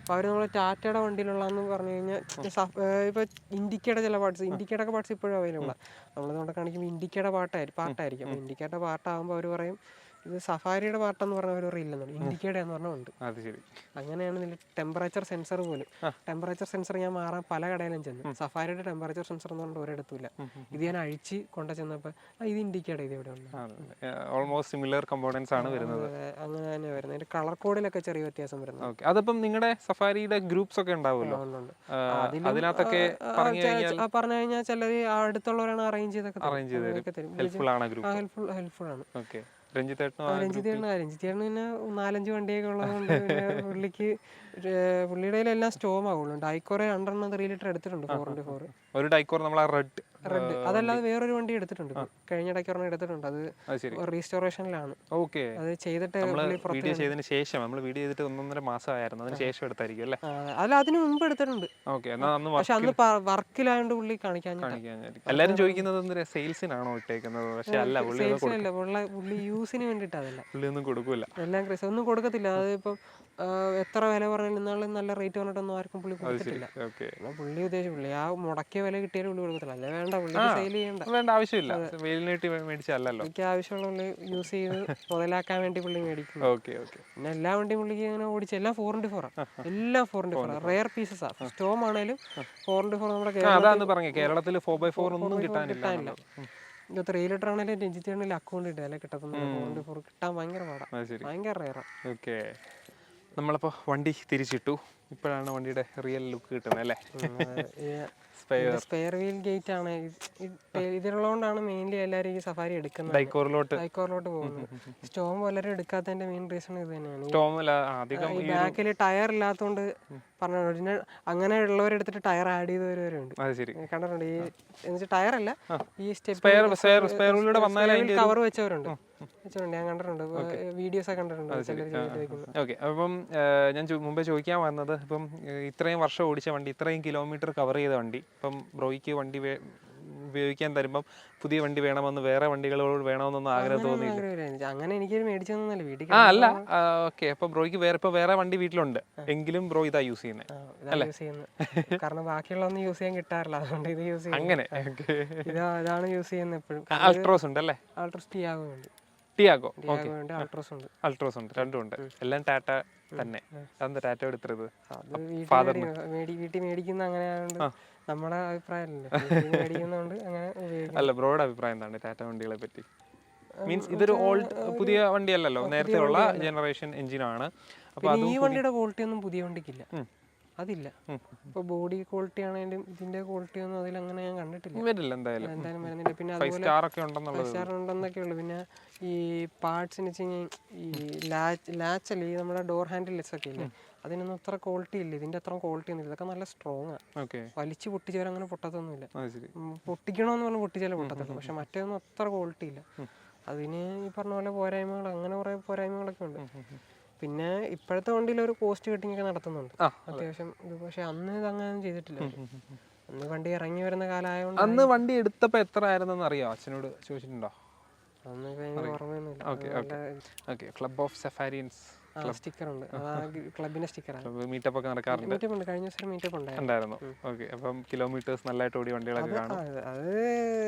അപ്പോൾ അവർ നമ്മൾ ടാറ്റയുടെ വണ്ടിയിലുള്ളതെന്ന് പറഞ്ഞു കഴിഞ്ഞാൽ ഇപ്പൊ ഇൻഡിക്കയുടെ ചില പാർട്സ്, ഇൻഡിക്കയുടെ ഒക്കെ പാർട്സ് ഇപ്പോഴും അവൈലബിളാണ്. നമ്മളിതുകൊണ്ട് കാണിക്കുമ്പോൾ ഇൻഡിക്കയുടെ പാർട്ടായിരിക്കും. അപ്പോൾ ഇൻഡിക്കയുടെ പാർട്ടാകുമ്പോൾ അവർ പറയും ഇത് സഫാരിയുടെ പാർട്ടെന്ന് പറഞ്ഞവർ ഇല്ലെന്നുണ്ട്, ഇൻഡിക്കേഡ് എന്ന് പറഞ്ഞാൽ ഉണ്ട്. അങ്ങനെയാണ് ഇതിൽ ടെമ്പറേച്ചർ സെൻസർ പോലും. ടെമ്പറേച്ചർ സെൻസർ ഞാൻ മാറാൻ പല കടയിലും ചെന്നു, സഫാരിയുടെ ടെമ്പറേച്ചർ സെൻസർ എന്ന് പറഞ്ഞിട്ട് ഒരിടത്തുമില്ല. ഇത് ഞാൻ അഴിച്ച് കൊണ്ടു ചെന്നപ്പോൾ ഇത് ഇൻഡിക്കേഡ് ഇത് ഇവിടെ ഉണ്ട്. ഓൾമോസ്റ്റ് സിമിലർ കമ്പോണൻസ് ആണ് വരുന്നത്. അങ്ങനെ തന്നെ വരുന്നത്. അതിന്റെ കളർ കോഡിലൊക്കെ ചെറിയ വ്യത്യാസം വരുന്നത്. അതിപ്പം നിങ്ങളുടെ സഫാരിയുടെ ഗ്രൂപ്പ്സ് ഒക്കെ ഉണ്ടാവുമല്ലോ, അതിനകത്തൊക്കെ പറഞ്ഞു കഴിഞ്ഞാൽ ചിലർ അടുത്തുള്ളവരാണ് അറേഞ്ച് ചെയ്തൊക്കെ തരും. ഹെൽപ്ഫുൾ ആണ്. രഞ്ജിത്തേട്ടന് പിന്നെ 4-5 വണ്ടിയൊക്കെ ഉള്ളതുകൊണ്ട് പുള്ളിക്ക് പുള്ളിയുടെ എല്ലാം സ്റ്റോം ആവുള്ളൂ. ഡൈക്കോർ 2 3 ലിറ്റർ എടുത്തിട്ടുണ്ട് 4x4. ഒരു ഡൈക്കോർ നമ്മൾ റെഡ് അതല്ലാതെ വേറൊരു വണ്ടി എടുത്തിട്ടുണ്ട്, കഴിഞ്ഞ ഡൈക്കോറിനെ എടുത്തിട്ടുണ്ട്. അത് റീസ്റ്റോറേഷനിലാണ്. അത് ചെയ്തിട്ട് വീഡിയോ ചെയ്തതിന് ശേഷം നമ്മൾ വീഡിയോ ചെയ്തിട്ട് 1.5 മാസമായിരുന്നു, അതിന് ശേഷം എടുത്തായിരിക്കും അല്ലേ? അല്ല, അതിന് മുമ്പ് എടുത്തിട്ടുണ്ട്. പക്ഷെ അന്ന് വർക്കിലായോണ്ട് പുള്ളി കാണിക്കാൻ. എല്ലാരും ചോദിക്കുന്നത് സെയിൽസിനാണോ ഇട്ടേക്കുന്നത്? പക്ഷെ അല്ല, പുള്ളി യൂസിന് വേണ്ടിട്ട്. അതല്ല, പുള്ളി ഒന്നും കൊടുക്കൂല, എല്ലാം ഒന്നും കൊടുക്കത്തില്ല. അതിപ്പം എത്ര വില പറഞ്ഞാലും ഇന്നാളും നല്ല റേറ്റ് പറഞ്ഞിട്ടൊന്നും ആർക്കും പുള്ളി കൊടുത്തിട്ടില്ല. പുള്ളി ഉദ്ദേശിച്ചു പുള്ളി ആ മുടക്കിയ വില കിട്ടിയാലും പുള്ളി കൊടുക്കത്തില്ല. അല്ലെ വേണ്ട, പുള്ളി സെയിൽ ചെയ്യണ്ട, ആവശ്യമില്ല. എനിക്ക് ആവശ്യമുള്ള പുള്ളി യൂസ് ചെയ്ത് മുതലാക്കാൻ വേണ്ടി പുള്ളി മേടിക്കും. പിന്നെ എല്ലാ വണ്ടിയും പുള്ളിക്ക് ഇങ്ങനെ ഓടിച്ച് എല്ലാം 4x4 എല്ലാം 4x4 റെയർ പീസസ് ആണ്. സ്റ്റോം ആണേലും 4x4 നമ്മുടെ കേരളത്തിൽ 4x4 ഒന്നും കിട്ടാനില്ല. 3 ലിറ്റർ ആണെങ്കിലും രഞ്ജിത്തേണിൽ അക്കൗണ്ട് ഇട്ട് അല്ലെ കിട്ടത്തുന്നു. 4x4 കിട്ടാൻ ഭയങ്കര പാടാണ്, ഭയങ്കര റെയറാ. നമ്മളിപ്പോൾ വണ്ടി തിരിച്ചിട്ടു, ഇപ്പോഴാണ് വണ്ടിയുടെ റിയൽ ലുക്ക് കിട്ടുന്നത് അല്ലേ? സ്പെയർ വീൽ ഗേറ്റ് ആണ് ഇതിലുള്ളതുകൊണ്ടാണ് മെയിൻലി എല്ലാവരും ഈ സഫാരി എടുക്കുന്നത്, ഡൈക്കോറിലോട്ട് പോകുന്നത്. സ്റ്റോം പലരും എടുക്കാത്തതിന്റെ മെയിൻ റീസൺ ഇത് തന്നെയാണ്. ബാക്കിൽ ടയർ ഇല്ലാത്തതുകൊണ്ട് പറഞ്ഞ ഒറിജിനൽ അങ്ങനെ ഉള്ളവരെടുത്തിട്ട് ടയർ ആഡ് ചെയ്തവരുണ്ട്, കണ്ടിട്ടുണ്ട്. ഈ എന്നുവെച്ചാൽ ടയർ അല്ല, ഈ കവർ വെച്ചവരുണ്ട്, ഞാൻ കണ്ടിട്ടുണ്ട്, വീഡിയോസ് ഒക്കെ കണ്ടിട്ടുണ്ട്. അപ്പം ഞാൻ മുമ്പേ ചോദിക്കാൻ വന്നത്, ഇപ്പം ഇത്രയും വർഷം ഓടിച്ച വണ്ടി, ഇത്രയും കിലോമീറ്റർ കവർ ചെയ്ത വണ്ടി, ഇപ്പം ബ്രോയ്ക്ക് വണ്ടി ഉപയോഗിക്കാൻ തരുമ്പം പുതിയ വണ്ടി വേണമെന്ന്, വേറെ വണ്ടികളോട് വേണമെന്നൊന്നും ആഗ്രഹം തോന്നിയില്ല? അങ്ങനെ എനിക്ക് മേടിച്ചൊന്നുമല്ല വീട്ടിൽ. അല്ല, ഓക്കെ. അപ്പൊ ബ്രോയ്ക്ക് വേറെ വണ്ടി വീട്ടിലുണ്ട്, എങ്കിലും ബ്രോ ഇതാ യൂസ് ചെയ്യുന്നത് അല്ലേ? കാരണം ബാക്കിയുള്ളതൊന്നും യൂസ് ചെയ്യാൻ കിട്ടാറില്ല, അതുകൊണ്ട് ഇത് യൂസ് ചെയ്യും. അങ്ങനെ ഇതാണ് യൂസ് ചെയ്യുന്നത് എപ്പോഴും. അൾട്രോസ് ഉണ്ട് അല്ലേ? അൾട്രോസ് ടിയാഗോ ഉണ്ട്, അൾട്രോസ് ഉണ്ട്, രണ്ടും ഉണ്ട്. എല്ലാം ടാറ്റ തന്നെ. അതെന്താ ടാറ്റ എടുത്തത്? വീട്ടിൽ മേടിക്കുന്ന അങ്ങനെയായോണ്ട് നമ്മുടെ അഭിപ്രായമല്ലേ മേടിക്കുന്നതുകൊണ്ട് അങ്ങനെ. അല്ല, ബ്രോയുടെ അഭിപ്രായം എന്താണ് ടാറ്റ വണ്ടികളെ പറ്റി? മീൻസ് ഇതൊരു പുതിയ വണ്ടിയല്ലല്ലോ, നേരത്തെ ഉള്ള ജനറേഷൻ എഞ്ചിനാണ്. അപ്പൊ ഈ വണ്ടിയുടെ ക്വാളിറ്റി ഒന്നും പുതിയ വണ്ടിക്കില്ല, അതില്ല. ഇപ്പൊ ബോഡി ക്വാളിറ്റി ആണെങ്കിലും ഇതിന്റെ ക്വാളിറ്റി ഒന്നും അതിൽ അങ്ങനെ ഞാൻ കണ്ടിട്ടില്ല, എന്തായാലും വരുന്നില്ല. പിന്നെ അതുപോലെ 5 സ്റ്റാർ ഉണ്ടെന്നൊക്കെ ഉള്ളു. പിന്നെ ഈ പാർട്സിന് വെച്ച് കഴിഞ്ഞാൽ ഈ ലാച്ച് അല്ലേ, ഈ നമ്മുടെ ഡോർ ഹാൻഡിൽസ് ഒക്കെ ഇല്ലേ, അതിനൊന്നും അത്ര ക്വാളിറ്റി ഇല്ല. ഇതിന്റെ അത്ര ക്വാളിറ്റി ഒന്നും ഇല്ല, ഇതൊക്കെ നല്ല സ്ട്രോങ് ആണ്. വലിച്ചു പൊട്ടിച്ചാൽ അങ്ങനെ പൊട്ടത്തൊന്നുമില്ല. പൊട്ടിക്കണമെന്ന് പറഞ്ഞാൽ പൊട്ടിച്ചാലേ പൊട്ടത്തുള്ളൂ, പക്ഷെ മറ്റേതൊന്നും അത്ര ക്വാളിറ്റി ഇല്ല. അതിന് ഈ പറഞ്ഞ പോലെ പോരായ്മകൾ, അങ്ങനെ കുറെ പോരായ്മകളൊക്കെ ഉണ്ട്. പിന്നെ ഇപ്പോഴത്തെ വണ്ടിയിൽ ഒരു കോസ്റ്റ് കട്ടിങ് ഒക്കെ നടത്തുന്നുണ്ട് അത്യാവശ്യം. പക്ഷെ അന്ന് ഇത് അങ്ങനെ ചെയ്തിട്ടില്ല. അന്ന് വണ്ടി ഇറങ്ങി വരുന്ന കാലമായതുകൊണ്ട്. അന്ന് വണ്ടി എടുത്തപ്പോ എത്ര ആയിരുന്നെന്ന് അറിയോ? അച്ഛനോട് ചോദിച്ചിട്ടുണ്ടോ? അന്ന് ഓർമ്മയൊന്നുമില്ല. ക്ലബ് ഓഫ് സഫാരിയൻസ് സ്റ്റിക്കർ ഉണ്ട്, ക്ലബിന്റെ സ്റ്റിക്കറാണ്. മീറ്റപ്പ് ഒക്കെ നടക്കാറുണ്ട്. മീറ്റപ്പ് കഴിഞ്ഞ ദിവസം മീറ്റപ്പ് ഉണ്ടായിരുന്നു. ഓക്കെ. അപ്പം കിലോമീറ്റേഴ്സ് നല്ലതായിട്ട് ഓടിയ വണ്ടികളൊക്കെ കാണും. അത്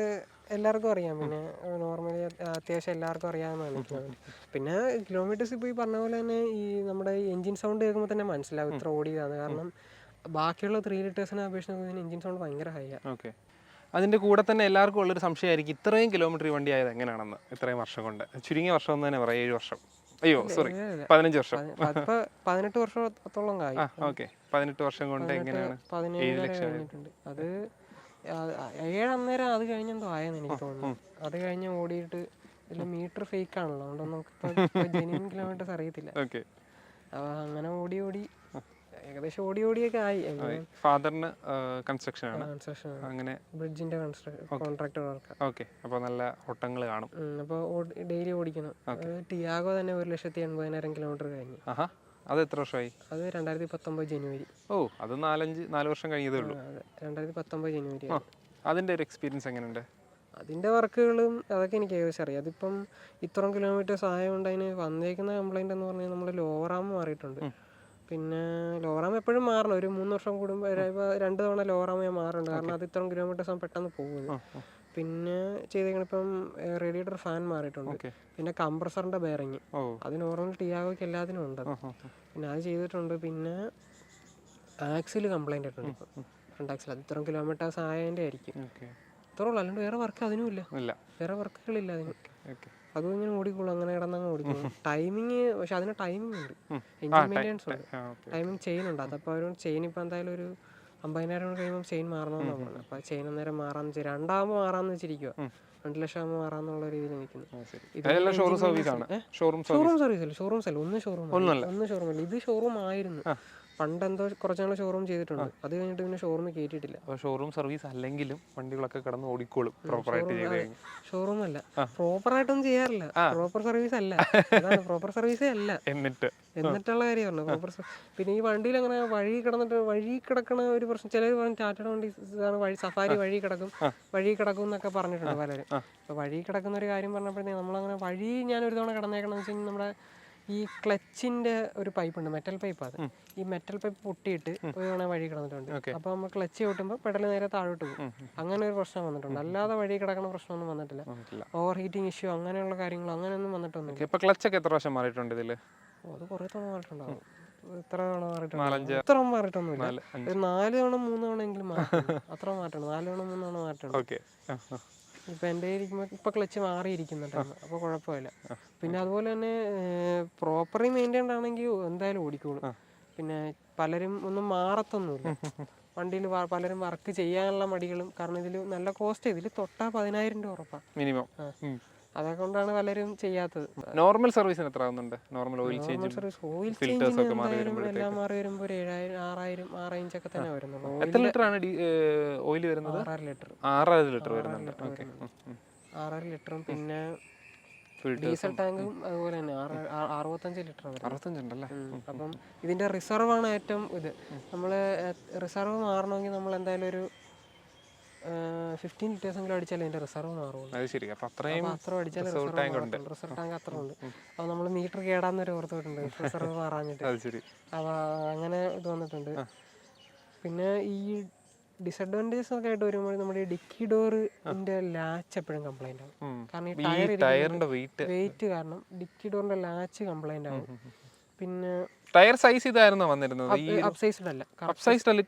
എല്ലാവർക്കും അറിയാം. പിന്നെ നോർമലി അത്യാവശ്യം എല്ലാവർക്കും അറിയാവുന്നതാണ്. പിന്നെ കിലോമീറ്റേഴ്സ് ഇപ്പോൾ ഈ പറഞ്ഞ പോലെ തന്നെ ഈ നമ്മുടെ എഞ്ചിൻ സൗണ്ട് കേൾക്കുമ്പോൾ തന്നെ മനസ്സിലാവും ഇത്ര ഓടിയതാണ്. കാരണം ബാക്കിയുള്ള 3 ലിറ്റേഴ്സിനെ അപേക്ഷിച്ച് എഞ്ചിൻ സൗണ്ട് ഭയങ്കര ഹൈ ആണ്. ഓക്കെ. അതിൻ്റെ കൂടെ തന്നെ എല്ലാവർക്കും ഉള്ളൊരു സംശയമായിരിക്കും, ഇത്രയും കിലോമീറ്റർ വണ്ടി ആയത് എങ്ങനെയാണെന്ന്. ഇത്രയും വർഷം കൊണ്ട്, ചുരുങ്ങിയ വർഷം എന്ന് തന്നെ പറയാം, 7 വർഷം. അയ്യോ സോറി, 15 വർഷം. 18 വർഷത്തോളം ആയി. ഓക്കെ. 18 വർഷം കൊണ്ട് എങ്ങനെയാണ് 7 ലക്ഷം? അത് 7 അന്നേരം അത് കഴിഞ്ഞെന്തോ ആയെന്ന് എനിക്ക് തോന്നുന്നു. അത് കഴിഞ്ഞ് ഓടിയിട്ട് മീറ്റർ ഫേക്ക് ആണല്ലോ, അതുകൊണ്ട് നമുക്ക് ജെന്യൂൻ കിലോമീറ്റേഴ്സ് അറിയത്തില്ല. അങ്ങനെ ഓടി ഏകദേശം ഓടിയൊക്കെ ആയി. ഫാദറിന് കൺസ്ട്രക്ഷൻ ആണ്, കൺസ്ട്രക്ഷൻ അങ്ങനെ ബ്രിഡ്ജിന്റെ കോൺട്രാക്ടർ വർക്ക്. ഓക്കെ. അപ്പോൾ നല്ല ഓട്ടങ്ങൾ കാണും. അപ്പോൾ ഡെയിലി ഓടിക്കണം. ടിയാഗോ തന്നെ 1,80,000 കിലോമീറ്റർ കഴിഞ്ഞു. അത് എത്ര വർഷമായി? അത് 2019 ജനുവരി. ഓ, അത് 4 വർഷം കഴിഞ്ഞതേ ഉള്ളൂ. അതെ, 2019 ജനുവരി. അതിൻ്റെ ഒരു എക്സ്പീരിയൻസ് എങ്ങനെയുണ്ട്? അതിൻ്റെ വർക്കുകളും അതൊക്കെ എനിക്ക് ഏകദേശം അറിയാം. അതിപ്പം ഇത്രയും കിലോമീറ്റേഴ്സ് ആയതുകൊണ്ട് അതിന് വന്നേക്കുന്ന കംപ്ലൈൻറ്റ് എന്ന് പറഞ്ഞാൽ നമ്മൾ ലോവർ ആം മാറിയിട്ടുണ്ട്. പിന്നെ ലോവർ ആം എപ്പോഴും മാറണം, ഒരു 3 വർഷം കൂടുമ്പോൾ 2 തവണ ലോവർ ആം ഞാൻ മാറുന്നുണ്ട്. കാരണം അത് ഇത്രയും കിലോമീറ്റേഴ്സ് ആകുമ്പോൾ പെട്ടെന്ന് പോകുന്നു. പിന്നെ ചെയ്തേക്കണം ഇപ്പം റേഡിയേറ്റർ ഫാൻ മാറിയിട്ടുണ്ട്. പിന്നെ കംപ്രസറിൻ്റെ ബെയറിങ്, അത് നോർമൽ ടിയാഗോയ്ക്ക് എല്ലാത്തിനും ഉണ്ട്. പിന്നെ അത് ചെയ്തിട്ടുണ്ട്. പിന്നെ ആക്സിൽ കംപ്ലൈൻ്റ് ആയിട്ടുണ്ട് ഇപ്പം, ഫ്രണ്ട് ആക്സിൽ. അത് ഇത്രയും കിലോമീറ്റേഴ്സ് ആയതിൻ്റെ ആയിരിക്കും. അത്രേ ഉള്ളൂ, അല്ലാണ്ട് വേറെ വർക്ക് അതിനും ഇല്ല. വേറെ വർക്കുകളില്ല അതിന്. അതും ഇങ്ങനെ ഓടിക്കോളും, അങ്ങനെ കിടന്നങ്ങ് ഓടിക്കോളും. ടൈമിങ്, പക്ഷെ അതിന് ടൈമിംഗ് ഉണ്ട്, എഞ്ചിൻ മെയിൻ്റെനൻസ് ഉണ്ട്, ടൈമിംഗ് ചെയിൻ ഉണ്ട്. അതപ്പോൾ അവർ ചെയിൻ ഇപ്പം എന്തായാലും ഒരു 50,000 കഴിയുമ്പോൾ ചെയിൻ മാറണമെന്നാണ് പറഞ്ഞത്. അപ്പോൾ ചെയിൻ അന്നേരം മാറാമെന്ന് വെച്ചാൽ 2 മാറാമെന്ന് വെച്ചിരിക്കുക. 2 ലക്ഷം ആകുമ്പോൾ മാറാമെന്നുള്ള രീതിയിൽ നിൽക്കുന്നു. ഷോറൂം സർവീസ് അല്ല, ഷോറൂം അല്ല, ഒന്ന് ഷോറൂം. ഇത് ഷോറൂം ആയിരുന്നു പണ്ട്, എന്തോ കുറച്ചാൾ ഷോറൂം ചെയ്തിട്ടുണ്ട്. അത് കഴിഞ്ഞിട്ട് പിന്നെ ഷോറൂമിൽ കയറ്റിയിട്ടില്ല. അപ്പോൾ ഷോറൂം സർവീസ് അല്ലെങ്കിലും വണ്ടികളൊക്കെ കിടന്ന് ഓടിക്കോളും പ്രോപ്പറായിട്ട് ചെയ്ത് കഴിഞ്ഞാൽ. ഷോറൂം അല്ല, പ്രോപ്പറായിട്ടൊന്നും ചെയ്യാറില്ല. പ്രോപ്പർ സർവീസ് അല്ല, പ്രോപ്പർ സർവീസേ അല്ല. എന്നിട്ടുള്ള കാര്യമാണ് പ്രോപ്പർ. പിന്നെ ഈ വണ്ടിയിൽ അങ്ങനെ വഴി കിടക്കണ ഒരു പ്രശ്നം. ചിലർ പറഞ്ഞു ടാറ്റയുടെ വണ്ടി ഇതാണ് വഴി, സഫാരി വഴി കിടക്കും എന്നൊക്കെ പറഞ്ഞിട്ടുണ്ട് പലരും. അപ്പോൾ വഴി കിടക്കുന്ന ഒരു കാര്യം പറഞ്ഞപ്പോഴത്തേക്ക് നമ്മളങ്ങനെ വഴി ഞാൻ ഒരു തവണ കിടന്നേക്കണമെന്ന് വെച്ച് കഴിഞ്ഞാൽ നമ്മുടെ ഈ ക്ലച്ചിന്റെ ഒരു പൈപ്പ് ഉണ്ട്, മെറ്റൽ പൈപ്പ്. അത് ഈ മെറ്റൽ പൈപ്പ് പൊട്ടിയിട്ട് ഒരു തവണ വഴി കിടന്നിട്ടുണ്ട്. അപ്പോൾ നമ്മൾ ക്ലച്ച് ചവിട്ടുമ്പോൾ പെടൽ നേരെ താഴോട്ട് പോകും. അങ്ങനെ ഒരു പ്രശ്നം വന്നിട്ടുണ്ട്. അല്ലാതെ വഴി കിടക്കുന്ന പ്രശ്നമൊന്നും വന്നിട്ടില്ല. ഓവർ ഹീറ്റിംഗ് ഇഷ്യൂ അങ്ങനെയുള്ള കാര്യങ്ങൾ അങ്ങനെയൊന്നും വന്നിട്ടൊന്നുമില്ല. ഇപ്പോൾ ക്ലച്ചൊക്കെ എത്ര പ്രാവശ്യം മാറിയിട്ടുണ്ട് ഇതിൽ? അത് കുറേ തവണ മാറിയിട്ടുണ്ടാവും. എത്ര തവണ മാറിയിട്ടുണ്ട്? ഇത്ര മാറിയിട്ടൊന്നുമില്ല. ഒരു 4 തവണ 3 തവണ എങ്കിലും മാറിയിട്ടുണ്ട്. അത്ര മാറ്റണം, 4 തവണ 3 തവണ മാറിയിട്ടുണ്ട്. ഇപ്പം എൻ്റെ ഇരിക്കുമ്പോൾ ഇപ്പം ക്ലച്ച് മാറിയിരിക്കുന്നുണ്ടായിരുന്നു, അപ്പോൾ കുഴപ്പമില്ല. പിന്നെ അതുപോലെ തന്നെ പ്രോപ്പർലി മെയിൻറ്റൈൻഡ് ആണെങ്കിൽ എന്തായാലും ഓടിക്കോളും. പിന്നെ പലരും ഒന്നും മാറത്തൊന്നുമില്ല വണ്ടിയിൽ. പലരും വർക്ക് ചെയ്യാനുള്ള മടികളും, കാരണം ഇതിൽ നല്ല കോസ്റ്റ്, ഇതിൽ തൊട്ടാ 10,000 രൂപ ഉറപ്പാണ് മിനിമം. അതുകൊണ്ടാണ് പലരും ചെയ്യാത്തത്. നോർമൽ സർവീസിന് എത്ര ആവുന്നുണ്ട്? നോർമൽ ഓയിൽ ചേഞ്ച്, ഓയിൽ ചേഞ്ചിന് എല്ലാം മാറി വരുമ്പോൾ ഒരു 7,000, 6,000 ആ റേഞ്ചൊക്കെ തന്നെ വരുന്നുള്ളൂ. എത്ര ലിറ്റർ ആണ് ഓയിൽ വരുന്നത്? 6.5 ലിറ്റർ. 6.5 ലിറ്റർ വരുന്നുണ്ട്. 6.5 ലിറ്ററും പിന്നെ ഡീസൽ ടാങ്കും അതുപോലെ തന്നെ 65 ലിറ്റർ വരും. 65 ഉണ്ടല്ലേ? അപ്പം ഇതിന്റെ റിസർവ് ആണ് ഏറ്റവും ഇത്. നമ്മൾ റിസർവ് മാറണമെങ്കിൽ നമ്മൾ എന്തായാലും ഒരു 15 ലിറ്റേഴ്സെങ്കിലും അടിച്ചാൽ അതിന്റെ റിസർവ് മാറുള്ളൂ. അത്ര അടിച്ചാൽ റിസർവ് ടാങ്ക് അത്ര ഉണ്ട്. അപ്പോൾ നമ്മൾ മീറ്റർ കേടാന്നൊരു ഓർത്തിട്ടുണ്ട് റിസർവ് മാറാഞ്ഞിട്ട്. അപ്പോൾ അങ്ങനെ ഇത് വന്നിട്ടുണ്ട്. പിന്നെ ഈ ഡിസഡ്വാൻറ്റേജസ് ഒക്കെ ആയിട്ട് വരുമ്പോൾ നമ്മുടെ ഈ ഡിക്കി ഡോറിന്റെ ലാച്ച് എപ്പോഴും കംപ്ലൈന്റ് ആവും. കാരണം ഈ ടയറിന്റെ വെയിറ്റ് കാരണം ഡിക്കി ഡോറിന്റെ ലാച്ച് കംപ്ലൈന്റ് ആവും. പിന്നെ ടയർ സൈസ് ഇതായിരുന്നു വന്നിരുന്നത്, അപ്സൈസ്ഡ് അല്ല,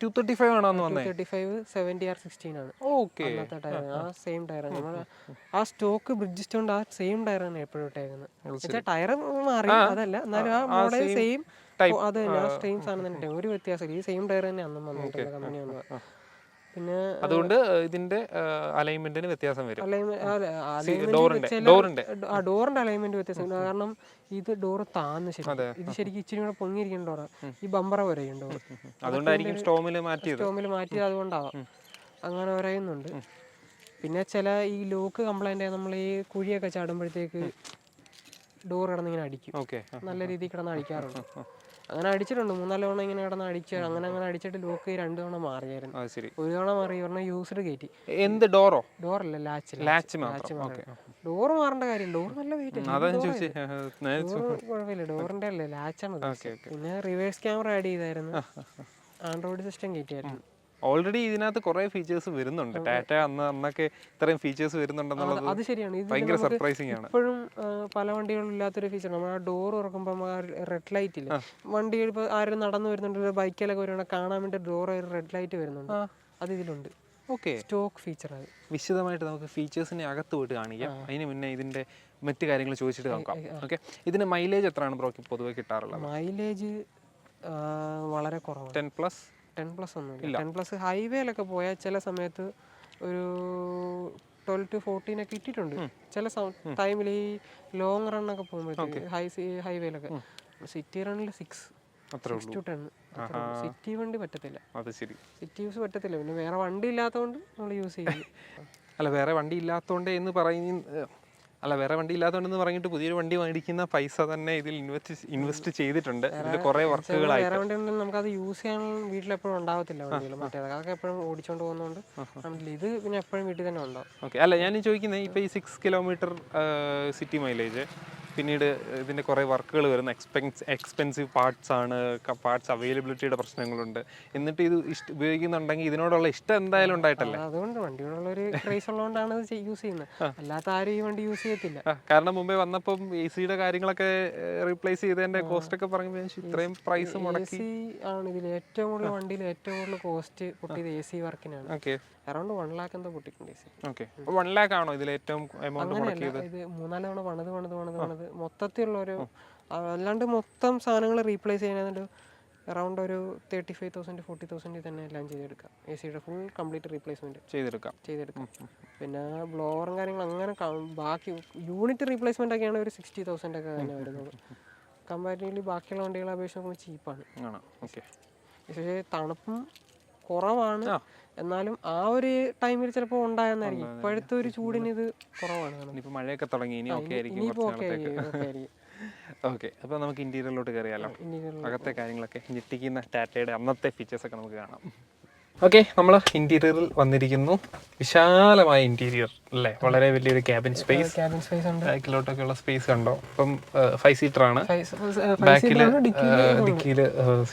235 ആണോ വന്നത്? 235 70R16 ആണ്. ഓക്കേ, അന്നത്തെ ടയർ ആ സെയിം ടയറാണ്. നമ്മൾ ആ സ്റ്റോക്ക് ബ്രിഡ്ജിസ്റ്റോണിന്റെ ആ സെയിം ടയറാണ് എപ്പോഴും ഇട്ടേക്കുന്നത്. എന്നുവെച്ചാൽ ടയർ മാറി അതല്ല, എന്നാലും ആ മോഡൽ സെയിം, അത് തന്നെ ആ സെയിം സാധനം തന്നെ, ഒരു വ്യത്യാസമില്ല. ഈ സെയിം ടയർ തന്നെ അന്നും വന്നിട്ടുണ്ട് കമ്പനി വന്നത്. പിന്നെ അതുകൊണ്ട് ഇതിന്റെ അലൈൻമെന്റിന് വ്യത്യാസം വരും. ഡോറിന്റെ അലൈൻമെന്റ് വ്യത്യാസം, കാരണം ഇത് ഡോറ് താന്ന് ശരി, ഇത് ശരിക്കും ഇച്ചിരി കൂടെ പൊങ്ങിയിരിക്കുന്ന ഡോറാ. ഈ ബമ്പറ വരെയും ഡോർ, അതുകൊണ്ടായിരിക്കും സ്റ്റോമിൽ മാറ്റിയത്. അതുകൊണ്ടാവാം, അങ്ങനെ പറയുന്നുണ്ട്. പിന്നെ ചില ഈ ലോക്ക് കംപ്ലൈന്റ് ആയി നമ്മൾ ഈ കുഴിയൊക്കെ ചാടുമ്പോഴത്തേക്ക് ഡോർ കിടന്നിങ്ങനെ അടിക്കും. നല്ല രീതിയിൽ കിടന്ന് അടിക്കാറുണ്ട്. അങ്ങനെ അടിച്ചിട്ടുണ്ട് 3-4 തവണ ഇങ്ങനെ കിടന്ന് അടിച്ച് അങ്ങനെ അടിച്ചിട്ട് ലോക്ക് 2 തവണ മാറിയായിരുന്നു. ഒരു തവണ മാറി, ഒരെണ്ണം യൂസ്ഡ് കയറ്റി. എന്ത് ഡോറോ? ഡോറല്ല, ലാച്ച്. ഡോർ മാറേണ്ട കാര്യം, ഡോർ നല്ല വെയിറ്റ്, കുഴപ്പമില്ല. ഡോറിന്റെ അല്ലേ, ലാച്ചാണ്. പിന്നെ റിവേഴ്സ് ക്യാമറ ആഡ് ചെയ്തായിരുന്നു, ആൻഡ്രോയിഡ് സിസ്റ്റം കയറ്റിയായിരുന്നു. ഓൾറെഡി ഇതിനകത്ത് കുറെ ഫീച്ചേഴ്സ് വരുന്നുണ്ട്. ടാറ്റ അന്നൊക്കെ ഇത്രയും ഫീച്ചേഴ്സ് വരുന്നുണ്ടെന്നുള്ളത് അത് ശരിയാണ്. ഭയങ്കര സർപ്രൈസിംഗ് ആണ്. ഇപ്പോഴും പല വണ്ടികളും ഇല്ലാത്തൊരു ഫീച്ചർ, നമ്മൾ ആ ഡോർ തുറക്കുമ്പോൾ റെഡ് ലൈറ്റ് ഇല്ല. വണ്ടികൾ ഇപ്പോൾ ആരും നടന്നു വരുന്നുണ്ട്, ബൈക്കിലൊക്കെ വരുന്നുണ്ട്, കാണാൻ വേണ്ടി ഡോർ റെഡ് ലൈറ്റ് വരുന്നുണ്ട്, അത് ഇതിലുണ്ട്. Stock feature. അത് വിശദമായിട്ട് നമുക്ക് ഫീച്ചേഴ്സിനെ അകത്ത് പോയിട്ട് കാണിക്കാം. അതിന് മുന്നേ ഇതിന്റെ മറ്റു കാര്യങ്ങൾ ചോദിച്ചിട്ട് നോക്കാം. ഓക്കെ, ഇതിന് മൈലേജ് എത്രയാണ് ബ്രോക്ക് പൊതുവെ കിട്ടാറുള്ളത്? മൈലേജ് വളരെ കുറവാണ്. 10+ ഒന്നുമില്ല. 10+ ഹൈവേയിലൊക്കെ പോയാൽ ചില സമയത്ത് ഒരു 12 to 14 ഒക്കെ ഇട്ടിട്ടുണ്ട്. ചില ടൈമിൽ ഈ ലോങ് റണ്ണൊക്കെ പോകുമ്പോഴത്തേക്ക് ഹൈവേയിലൊക്കെ. സിറ്റി റണ്ണിൽ 6 അത്രേ ഉള്ളൂ. 6 to 10. സിറ്റി വണ്ടി പറ്റത്തില്ല, അത് ശരി. സിറ്റി യൂസ് പറ്റത്തില്ല. പിന്നെ വേറെ വണ്ടി ഇല്ലാത്തതുകൊണ്ട് നമ്മൾ യൂസ് ചെയ്യും. അല്ല വേറെ വണ്ടി ഇല്ലാത്തതുകൊണ്ട് എന്ന് വേറെ വണ്ടി ഇല്ലാത്തതുകൊണ്ടെന്ന് പറഞ്ഞിട്ട് പുതിയൊരു വണ്ടി മേടിക്കുന്ന പൈസ തന്നെ ഇതിൽ ഇൻവെസ്റ്റ് ചെയ്തിട്ടുണ്ട്. ഇതിന്റെ കുറെ വർക്കുകളായിട്ട് വേറെ വണ്ടി ഉണ്ടെങ്കിൽ നമുക്കത് യൂസ് ചെയ്യാൻ വീട്ടിലെപ്പോഴും ഉണ്ടാവത്തില്ല വണ്ടികൾ. അതൊക്കെ എപ്പോഴും ഓടിച്ചോണ്ട് പോകുന്നതുകൊണ്ട് ഇത് പിന്നെ എപ്പോഴും വീട്ടിൽ തന്നെ ഉണ്ടാവും. ഓക്കെ. അല്ല ഞാൻ ചോദിക്കുന്നത് ഇപ്പോൾ ഈ 6 കിലോമീറ്റർ സിറ്റി മൈലേജ്, പിന്നീട് ഇതിൻ്റെ കുറേ വർക്കുകൾ വരുന്ന എക്സ്പെൻസീവ് പാർട്സ് അവൈലബിലിറ്റിയുടെ പ്രശ്നങ്ങളുണ്ട്. എന്നിട്ട് ഇത് ഉപയോഗിക്കുന്നുണ്ടെങ്കിൽ ഇതിനോടുള്ള ഇഷ്ടം എന്തായാലും ഉണ്ടായിട്ടല്ലേ? അതുകൊണ്ട് വണ്ടിയോടുള്ള ഒരു ക്രേസ് ഉള്ളതുകൊണ്ടാണ് ഇത് യൂസ് ചെയ്യുന്നത്. അല്ലാത്ത ആരും ഈ വണ്ടി യൂസ് ചെയ്യത്തില്ല. കാരണം മുമ്പേ വന്നപ്പം AC-യുടെ കാര്യങ്ങളൊക്കെ റീപ്ലേസ് ചെയ്തതിന്റെ കോസ്റ്റ് ഒക്കെ പറയുമ്പോൾ ഇത്രയും പ്രൈസ് മുടക്കി ആണ് ഇതിൽ ഏറ്റവും കൂടുതൽ വണ്ടിയിൽ ഏറ്റവും കൂടുതൽ കോസ്റ്റ് പൊട്ടിയത് AC വർക്കിനാണ്. ഓക്കെ. അറൗണ്ട് 1 lakh എന്തോ പൊട്ടിയിട്ടുണ്ട് AC. ഓക്കെ. 1 lakh ആണോ ഇതിൽ ഏറ്റവും എമൗണ്ട് മുടക്കിയത്? ഇത് 3-4 തവണ പണിത് മൊത്തത്തിലുള്ള ഒരു, അല്ലാണ്ട് മൊത്തം സാധനങ്ങൾ റീപ്ലേസ് ചെയ്യാനായിട്ട് അറൗണ്ട് ഒരു 35,000 40,000 തന്നെ എല്ലാം ചെയ്തെടുക്കാം. AC-യുടെ ഫുൾ കംപ്ലീറ്റ് റീപ്ലേസ്മെന്റ് ചെയ്തെടുക്കാം. പിന്നെ ബ്ലോവറും കാര്യങ്ങളും അങ്ങനെ ബാക്കി യൂണിറ്റ് റീപ്ലേസ്മെന്റ് ഒക്കെയാണ് ഒരു 60,000 ഒക്കെ തന്നെ വരുന്നത്. കമ്പാരിറ്റീവ്ലി ബാക്കിയുള്ള വണ്ടികളെ അപേക്ഷിച്ച് നമുക്ക് ചീപ്പാണ്. പക്ഷേ തണുപ്പും കുറവാണ്, എന്നാലും ആ ഒരു ടൈമിൽ ചിലപ്പോൾ ഉണ്ടായെന്നായിരിക്കും. ഇപ്പോഴത്തെ ഒരു ചൂടിന് ഇത് കുറവാണ്. മഴയൊക്കെ തുടങ്ങി, ഇനി ഓക്കെ ആയിരിക്കും. ഓക്കെ. അപ്പോൾ നമുക്ക് ഇന്റീരിയറിലോട്ട് കയറിയാലോ. അകത്തെ കാര്യങ്ങളൊക്കെ ഞെട്ടിക്കുന്ന ടാറ്റയുടെ അന്നത്തെ ഫീച്ചേഴ്സ് ഒക്കെ നമുക്ക് കാണാം. ഓക്കെ, നമ്മൾ ഇന്റീരിയറിൽ വന്നിരിക്കുന്നു. വിശാലമായ ഇന്റീരിയർ അല്ലേ, വളരെ വലിയൊരു ക്യാബിൻ സ്പേസ് ഉണ്ട്. ബാക്കിലോട്ടൊക്കെ ഉള്ള സ്പേസ് കണ്ടോ. ഇപ്പം 5 സീറ്റർ ആണ്. ബാക്കിൽ ഡിക്കിയിൽ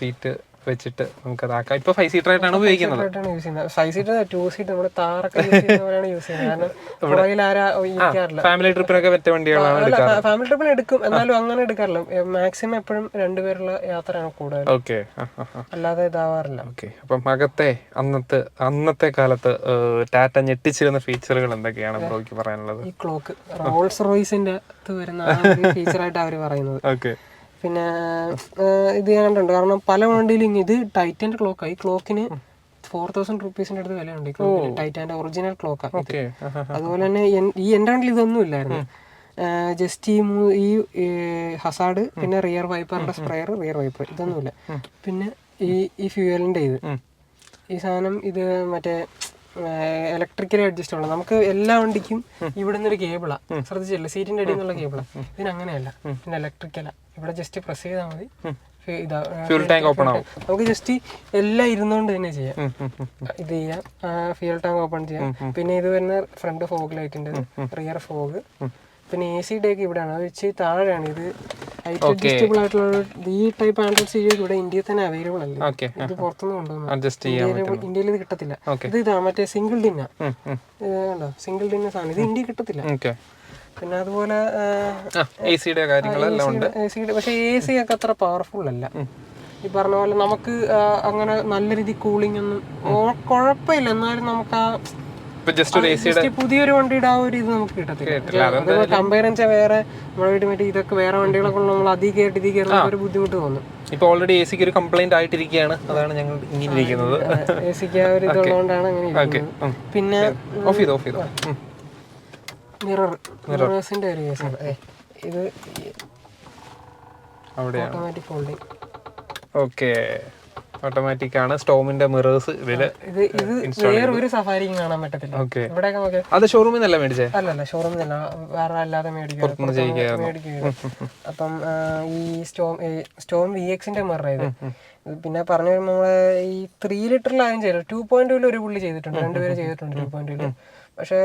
സീറ്റ് വെച്ചിട്ട് നമുക്കത് ആക്കാം. ഇപ്പൊ 5 സീറ്റർ ആയിട്ടാണ് ഉപയോഗിക്കുന്നത്. 5 സീറ്റർ 2 സീറ്റ് നമ്മൾ താറൊക്കെ യൂസ് ചെയ്യുന്നത്. ഫാമിലി ട്രിപ്പിനൊക്കെ പറ്റിയ വണ്ടികളാണ് എടുക്കാറ്. ഫാമിലി ട്രിപ്പിന് എടുക്കും, എന്നാലും അങ്ങനെ എടുക്കാറില്ല. മാക്സിമം എപ്പോഴും 2 പേരുള്ള യാത്രയാണ് കൂടുതൽ. ഓക്കെ. അല്ലാതെ ഇതാവാറില്ല. ഓക്കെ. അപ്പം അകത്തെ അന്നത്തെ കാലത്ത് ടാറ്റ ഞെട്ടിച്ചിരുന്ന ഫീച്ചറുകൾ എന്തൊക്കെയാണ് ബ്രോയ്ക്ക് പറയാനുള്ളത്? ഈ ക്ലോക്ക് റോൾസ് റോയ്സിന്റെ വരുന്ന ഫീച്ചറായിട്ട് അവർ പറയുന്നത്. ഓക്കെ. പിന്നെ ഇത് ഞാൻ കണ്ടിട്ടുണ്ട്. കാരണം പല വണ്ടിയിലും ഇത് ടൈറ്റന്റെ ക്ലോക്കാണ്. ഈ ക്ലോക്കിന് 4,000 rupees അടുത്ത് വിലയുണ്ട്. ടൈറ്റാന്റെ ഒറിജിനൽ ക്ലോക്കാണ്. അതുപോലെ തന്നെ ഈ എൻ്റെ വണ്ടിയിൽ ഇതൊന്നും ഇല്ലായിരുന്നു. ജസ്റ്റ് ഈ ഹസാർഡ്, പിന്നെ റിയർ വൈപ്പറിന്റെ സ്പ്രെയർ, റിയർ വൈപ്പർ, ഇതൊന്നുമില്ല. പിന്നെ ഈ ഫ്യൂവലിന്റെ ഈ സാധനം ഇത് മറ്റേ ഇലക്ട്രിക്കലി അഡ്ജസ്റ്റ് ഉള്ളത്. നമുക്ക് എല്ലാ വണ്ടിക്കും ഇവിടെ നിന്നൊരു കേബിളാ, ശ്രദ്ധിച്ചില്ല, സീറ്റിന്റെ അടിയിൽ നിന്നുള്ള കേബിളാ. ഇതിനങ്ങനെയല്ല, പിന്നെ ഇലക്ട്രിക്കലാ. ഇവിടെ ജസ്റ്റ് പ്രസ് ചെയ്താൽ മതി, ഫ്യൂൽ ടാങ്ക് ഓപ്പൺ ആവും. നമുക്ക് ജസ്റ്റ് എല്ലാം ഇരുന്നുകൊണ്ട് തന്നെ ചെയ്യാം. ഇത് ചെയ്യാം, ഫ്യൂൽ ടാങ്ക് ഓപ്പൺ ചെയ്യാം. പിന്നെ ഇത് വരുന്ന ഫ്രണ്ട് ഫോഗ് ലൈറ്റിന്റെ, റിയർ ഫോഗ്. പിന്നെ AC-യുടെ ഒക്കെ ഇവിടെയാണ്, അത് വെച്ച് താഴെയാണ്. ഇത് ഹൈറ്റ് അഡ്ജസ്റ്റബിൾ ആയിട്ടുള്ള ഈ ടൈപ്പ് ആൻഡ്രോയിഡ് സീരീസ് ഇവിടെ ഇന്ത്യയിൽ തന്നെ അവൈലബിൾ അല്ല. ഇത് പുറത്തുനിന്ന് കൊണ്ടുവന്നു. ഇന്ത്യയിൽ ഇത് കിട്ടത്തില്ല. ഇതാ മറ്റേ സിംഗിൾ ഡിന്നാ, കണ്ടോ, സിംഗിൾ ഡിന്ന സാധനം. ഇത് ഇന്ത്യയിൽ കിട്ടത്തില്ല. പിന്നെ അതുപോലെ AC-യുടെ കാര്യങ്ങളെല്ലാം ഉണ്ട്. പക്ഷെ AC ഒക്കെ അത്ര പവർഫുൾ അല്ല. ഈ പറഞ്ഞ പോലെ നമുക്ക് അങ്ങനെ നല്ല രീതിയിൽ കൂളിംഗ് ഒന്നും കുഴപ്പമില്ല. എന്നാലും നമുക്ക് ആ പുതിയൊരു വണ്ടിയുടെ ആ ഒരു ഇത് നമുക്ക് കിട്ടത്തില്ല. കമ്പയർ ചെയ്യാൻ വേറെ നമ്മുടെ വീട്ടിൽ മറ്റേ ഇതൊക്കെ വേറെ വണ്ടികളൊക്കെ നമ്മൾ അധികം കേട്ട് ഇതിൽ കയറുന്ന ഒരു ബുദ്ധിമുട്ട് തോന്നും. ഇപ്പൊ ഓൾറെഡി AC-ക്ക് ഒരു കംപ്ലൈന്റ് ആയിട്ടിരിക്കുകയാണ്. അതാണ് ഞങ്ങൾ ഇങ്ങനെ ഇരിക്കുന്നത്. AC-ക്ക് ആ ഒരു ഇതുള്ളതുകൊണ്ടാണ് അങ്ങനെ ഇരിക്കുന്നത്. പിന്നെ മിറേഴ്സിന്റെ ഒരു കേസാണ് ഇത്, ഓട്ടോമാറ്റിക് ഫോൾഡിങ്. ഓക്കെ, ഓട്ടോമാറ്റിക് ആണ്. സ്റ്റോമിന്റെ മിറേഴ്സ് ഇതില് വേറൊരു സഫാരിക്കും കാണാൻ പറ്റത്തില്ല. ഇവിടെയൊക്കെ നോക്കിയാൽ അത് ഷോറൂമിൽ നിന്നല്ല മേടിച്ചേ? അല്ലല്ല, ഷോറൂമിൽ നിന്നല്ല, വേറെ അല്ലാതെ മേടിക്കും. അപ്പം ഈ സ്റ്റോം VX-ന്റെ മിറർ ഇത്. പിന്നെ പറഞ്ഞു വരുമ്പോൾ നമ്മളെ ഈ 3 ലിറ്ററിലായും ചെയ്തു. 2.2 ഒരു പുള്ളി ചെയ്തിട്ടുണ്ട്, 2 പേര് ചെയ്തിട്ടുണ്ട് 2.2. പക്ഷെ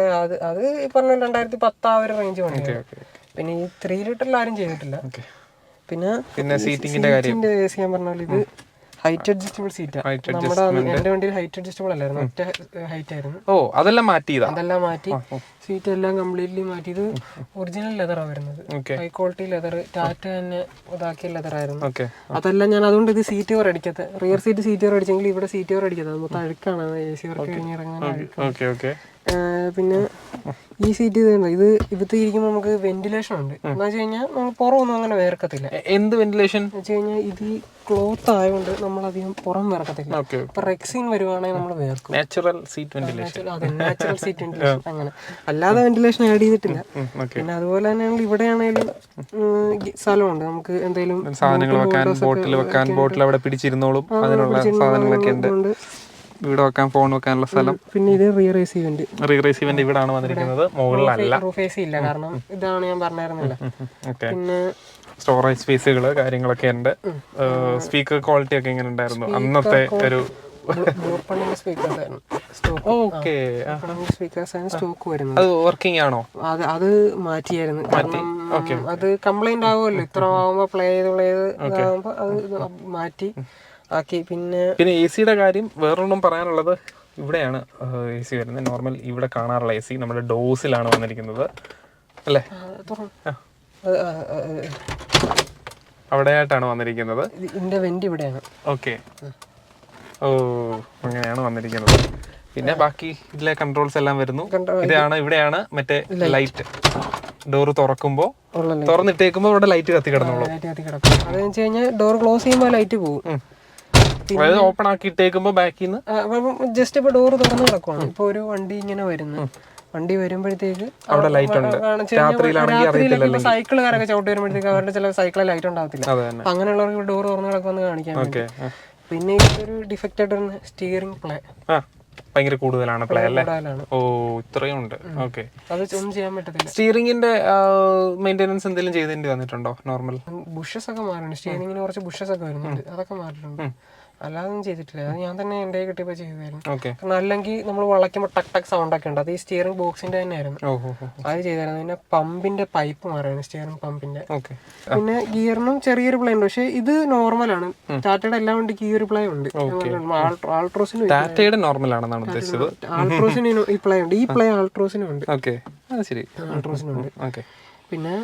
അത് ഈ പറഞ്ഞ 2010 ആ ഒരു റേഞ്ച് വണ്ടിയാണ്. പിന്നെ ഈ 3 ലിറ്ററിൽ ആരും ചെയ്തിട്ടില്ല. പിന്നെ സീറ്റിന്റെ AC ഞാൻ പറഞ്ഞാൽ ഇത് ഹൈറ്റ് അഡ്ജസ്റ്റബിൾ സീറ്റാ. നമ്മുടെ എന്റെ വണ്ടിയിൽ ഹൈറ്റ് അഡ്ജസ്റ്റബിൾ അല്ലായിരുന്നു, ഒറ്റ ഹൈറ്റ് ആയിരുന്നു. അതെല്ലാം മാറ്റി സീറ്റ് എല്ലാം കംപ്ലീറ്റ്ലി മാറ്റി. ഇത് ഒറിജിനൽ ലെതറാണ് വരുന്നത്, ഹൈ ക്വാളിറ്റി ലെതർ, ടാറ്റ തന്നെ ഇതാക്കിയ ലെതറായിരുന്നു. അതെല്ലാം ഞാൻ അതുകൊണ്ട് ഇത് സീറ്റ് കവർ അടിക്കാത്ത, റിയർ സീറ്റ് കവർ അടിച്ചെങ്കിൽ ഇവിടെ സീറ്റ് കവർ അടിക്കാത്ത മൊത്തം അഴുക്കാണ്. AC വർക്ക് കഴിഞ്ഞിറങ്ങാൻ പിന്നെ ഈ സീറ്റ് ഇത് ഇവിടുത്തെ ഇരിക്കുമ്പോൾ നമുക്ക് വെന്റിലേഷൻ ഉണ്ട് എന്ന് വെച്ച് കഴിഞ്ഞാൽ നമ്മൾ പുറമൊന്നും അങ്ങനെ വേർക്കത്തില്ല. എന്ത് വെന്റിലേഷൻ എന്ന് വെച്ച് കഴിഞ്ഞാൽ ഇത് ഈ ക്ലോത്ത് ആയതുകൊണ്ട് നമ്മളധികം പുറം വേർക്കത്തില്ല. ഇപ്പൊ റെക്സിൻ വരുവാണെങ്കിൽ നമ്മൾ വേർക്കും. Natural seat ventilation. Natural seat ventilation അങ്ങനെ, അല്ലാതെ വെന്റിലേഷൻ ആഡ് ചെയ്തിട്ടില്ല. പിന്നെ അതുപോലെ തന്നെയാണ് ഇവിടെയാണെങ്കിലും സ്ഥലമുണ്ട് നമുക്ക് എന്തെങ്കിലും സാധനങ്ങൾ വെക്കാൻ, ബോട്ടിൽ വെക്കാൻ, ബോട്ടിൽ അവിടെ പിടിച്ചിരുന്നോളും, അതിനുള്ള സാധനങ്ങളൊക്കെ ഉണ്ട്. ഇവിടെ വെക്കാൻ, ഫോൺ വെക്കാനുള്ള സ്ഥലം. പിന്നെ ഇത് rear A C went. Rear A C went ഇവിടാണ് വന്നിരിക്കുന്നത്, മുകളിലല്ല. റൂഫ് എ സി ഇല്ല, കാരണം ഇതാണ് ഞാൻ പറഞ്ഞായിരുന്നില്ല. പിന്നെ സ്റ്റോറേജ് സ്പേസുകൾ കാര്യങ്ങളൊക്കെ ഉണ്ട്. സ്പീക്കർ ക്വാളിറ്റി ഒക്കെ എങ്ങനെ ഉണ്ടായിരുന്നു അന്നത്തെ ഒരു അത് വർക്കിംഗ് ആണോ? അത് മാറ്റിയായിരുന്നു, അത് കംപ്ലൈന്റ് ആവുമല്ലോ ഇത്ര ആവുമ്പോ പ്ലേ ചെയ്ത് അത് മാറ്റി ആക്കി. പിന്നെ എ സിയുടെ കാര്യം വേറൊന്നും പറയാനുള്ളത്, ഇവിടെയാണ് എ സി വരുന്നത്. നോർമൽ ഇവിടെ കാണാറുള്ള എ സി നമ്മുടെ ഡോസിലാണ് വന്നിരിക്കുന്നത് അല്ലേ? അവിടെയായിട്ടാണ് വന്നിരിക്കുന്നത്. ഇതിന്റെ വെന്റ് ഇവിടെയാണ്. ഓക്കെ, ഓ അങ്ങനെയാണ് വന്നിരിക്കുന്നത്. പിന്നെ ബാക്കി ഇതിലെ കൺട്രോൾസ് എല്ലാം വരുന്നു. ഇതാണ്, ഇവിടെയാണ് മറ്റേ ലൈറ്റ് ഡോറ് തുറക്കുമ്പോ, തുറന്നിട്ടേക്കുമ്പോ ഇവിടെ ലൈറ്റ് കത്തി കിടന്നോളൂ. അതെന്ന് വെച്ച് കഴിഞ്ഞാൽ ഡോർ ക്ലോസ് ചെയ്യുമ്പോൾ ലൈറ്റ് പോകും. ഓപ്പൺ ആക്കി ഇട്ടേക്കുമ്പോ ബാക്കിൽ നിന്ന് ജസ്റ്റ് ഇപ്പൊ ഡോർ തുറന്നു കിടക്കുവാണ്. ഇപ്പൊ ഒരു വണ്ടി ഇങ്ങനെ വരുന്നു, വണ്ടി വരുമ്പോഴത്തേക്ക് അവിടെ ലൈറ്റ് ഉണ്ട്. രാത്രിയിലാണെങ്കിൽ സൈക്കിളുകാരൊക്കെ ചവിട്ടി വരുമ്പോഴത്തേക്ക് അവരുടെ ചില സൈക്കിളിൽ ലൈറ്റ് ഉണ്ടാവത്തില്ല. അങ്ങനെയുള്ളവർക്ക് ഡോർ തുറന്നു കിടക്കുമെന്ന് കാണിക്കാൻ വേണ്ടി. പിന്നെ ഇതൊരു ഡിഫക്റ്റ് ആയിട്ട് സ്റ്റിയറിംഗ് പ്ലേ ഭയങ്കര കൂടുതലാണ് പ്ലേ അല്ലേ? ഓ ഇത്രയും ഉണ്ട്. ഓക്കെ, അത് ഒന്നും ചെയ്യാൻ പറ്റത്തില്ല. സ്റ്റിയറിംഗിന്റെ മെയിൻ്റെനൻസ് എന്തെങ്കിലും ചെയ്തേണ്ടി വന്നിട്ടുണ്ടോ? നോർമൽ ബുഷസ് ഒക്കെ മാറുന്നുണ്ട്, സ്റ്റിയറിംഗിന് കുറച്ച് ബുഷസ് ഒക്കെ വരുന്നുണ്ട്, അതൊക്കെ മാറിയിട്ടുണ്ട്. അല്ലാതൊന്നും ചെയ്തിട്ടില്ല, അത് ഞാൻ തന്നെ എൻ്റെ കിട്ടിയപ്പോൾ ചെയ്തായിരുന്നു. കാരണം അല്ലെങ്കിൽ നമ്മൾ വളയ്ക്കുമ്പോൾ ടക്ക് ടക്ക് സൗണ്ട് ഒക്കെ ഉണ്ട്, അത് ഈ സ്റ്റിയറിംഗ് ബോക്സിന്റെ തന്നെ ആയിരുന്നു, അത് ചെയ്തായിരുന്നു. പിന്നെ പമ്പിന്റെ പൈപ്പ് മാറിയാണ്, സ്റ്റിയറിംഗ് പമ്പിന്റെ. പിന്നെ ഗിയറിനും ചെറിയൊരു പ്ലേ ഉണ്ട്, പക്ഷെ ഇത് നോർമലാണ്. ടാറ്റയുടെ എല്ലാ വണ്ടിക്ക് ഈ ഒരു പ്ലേ ഉണ്ട്. ആൾട്രോസിന് ഈ പ്ലേ ഉണ്ട്, ഈ പ്ലേ ആൾട്രോസിനും ഉണ്ട്. ആൾട്രോസിനുണ്ട്. പിന്നെ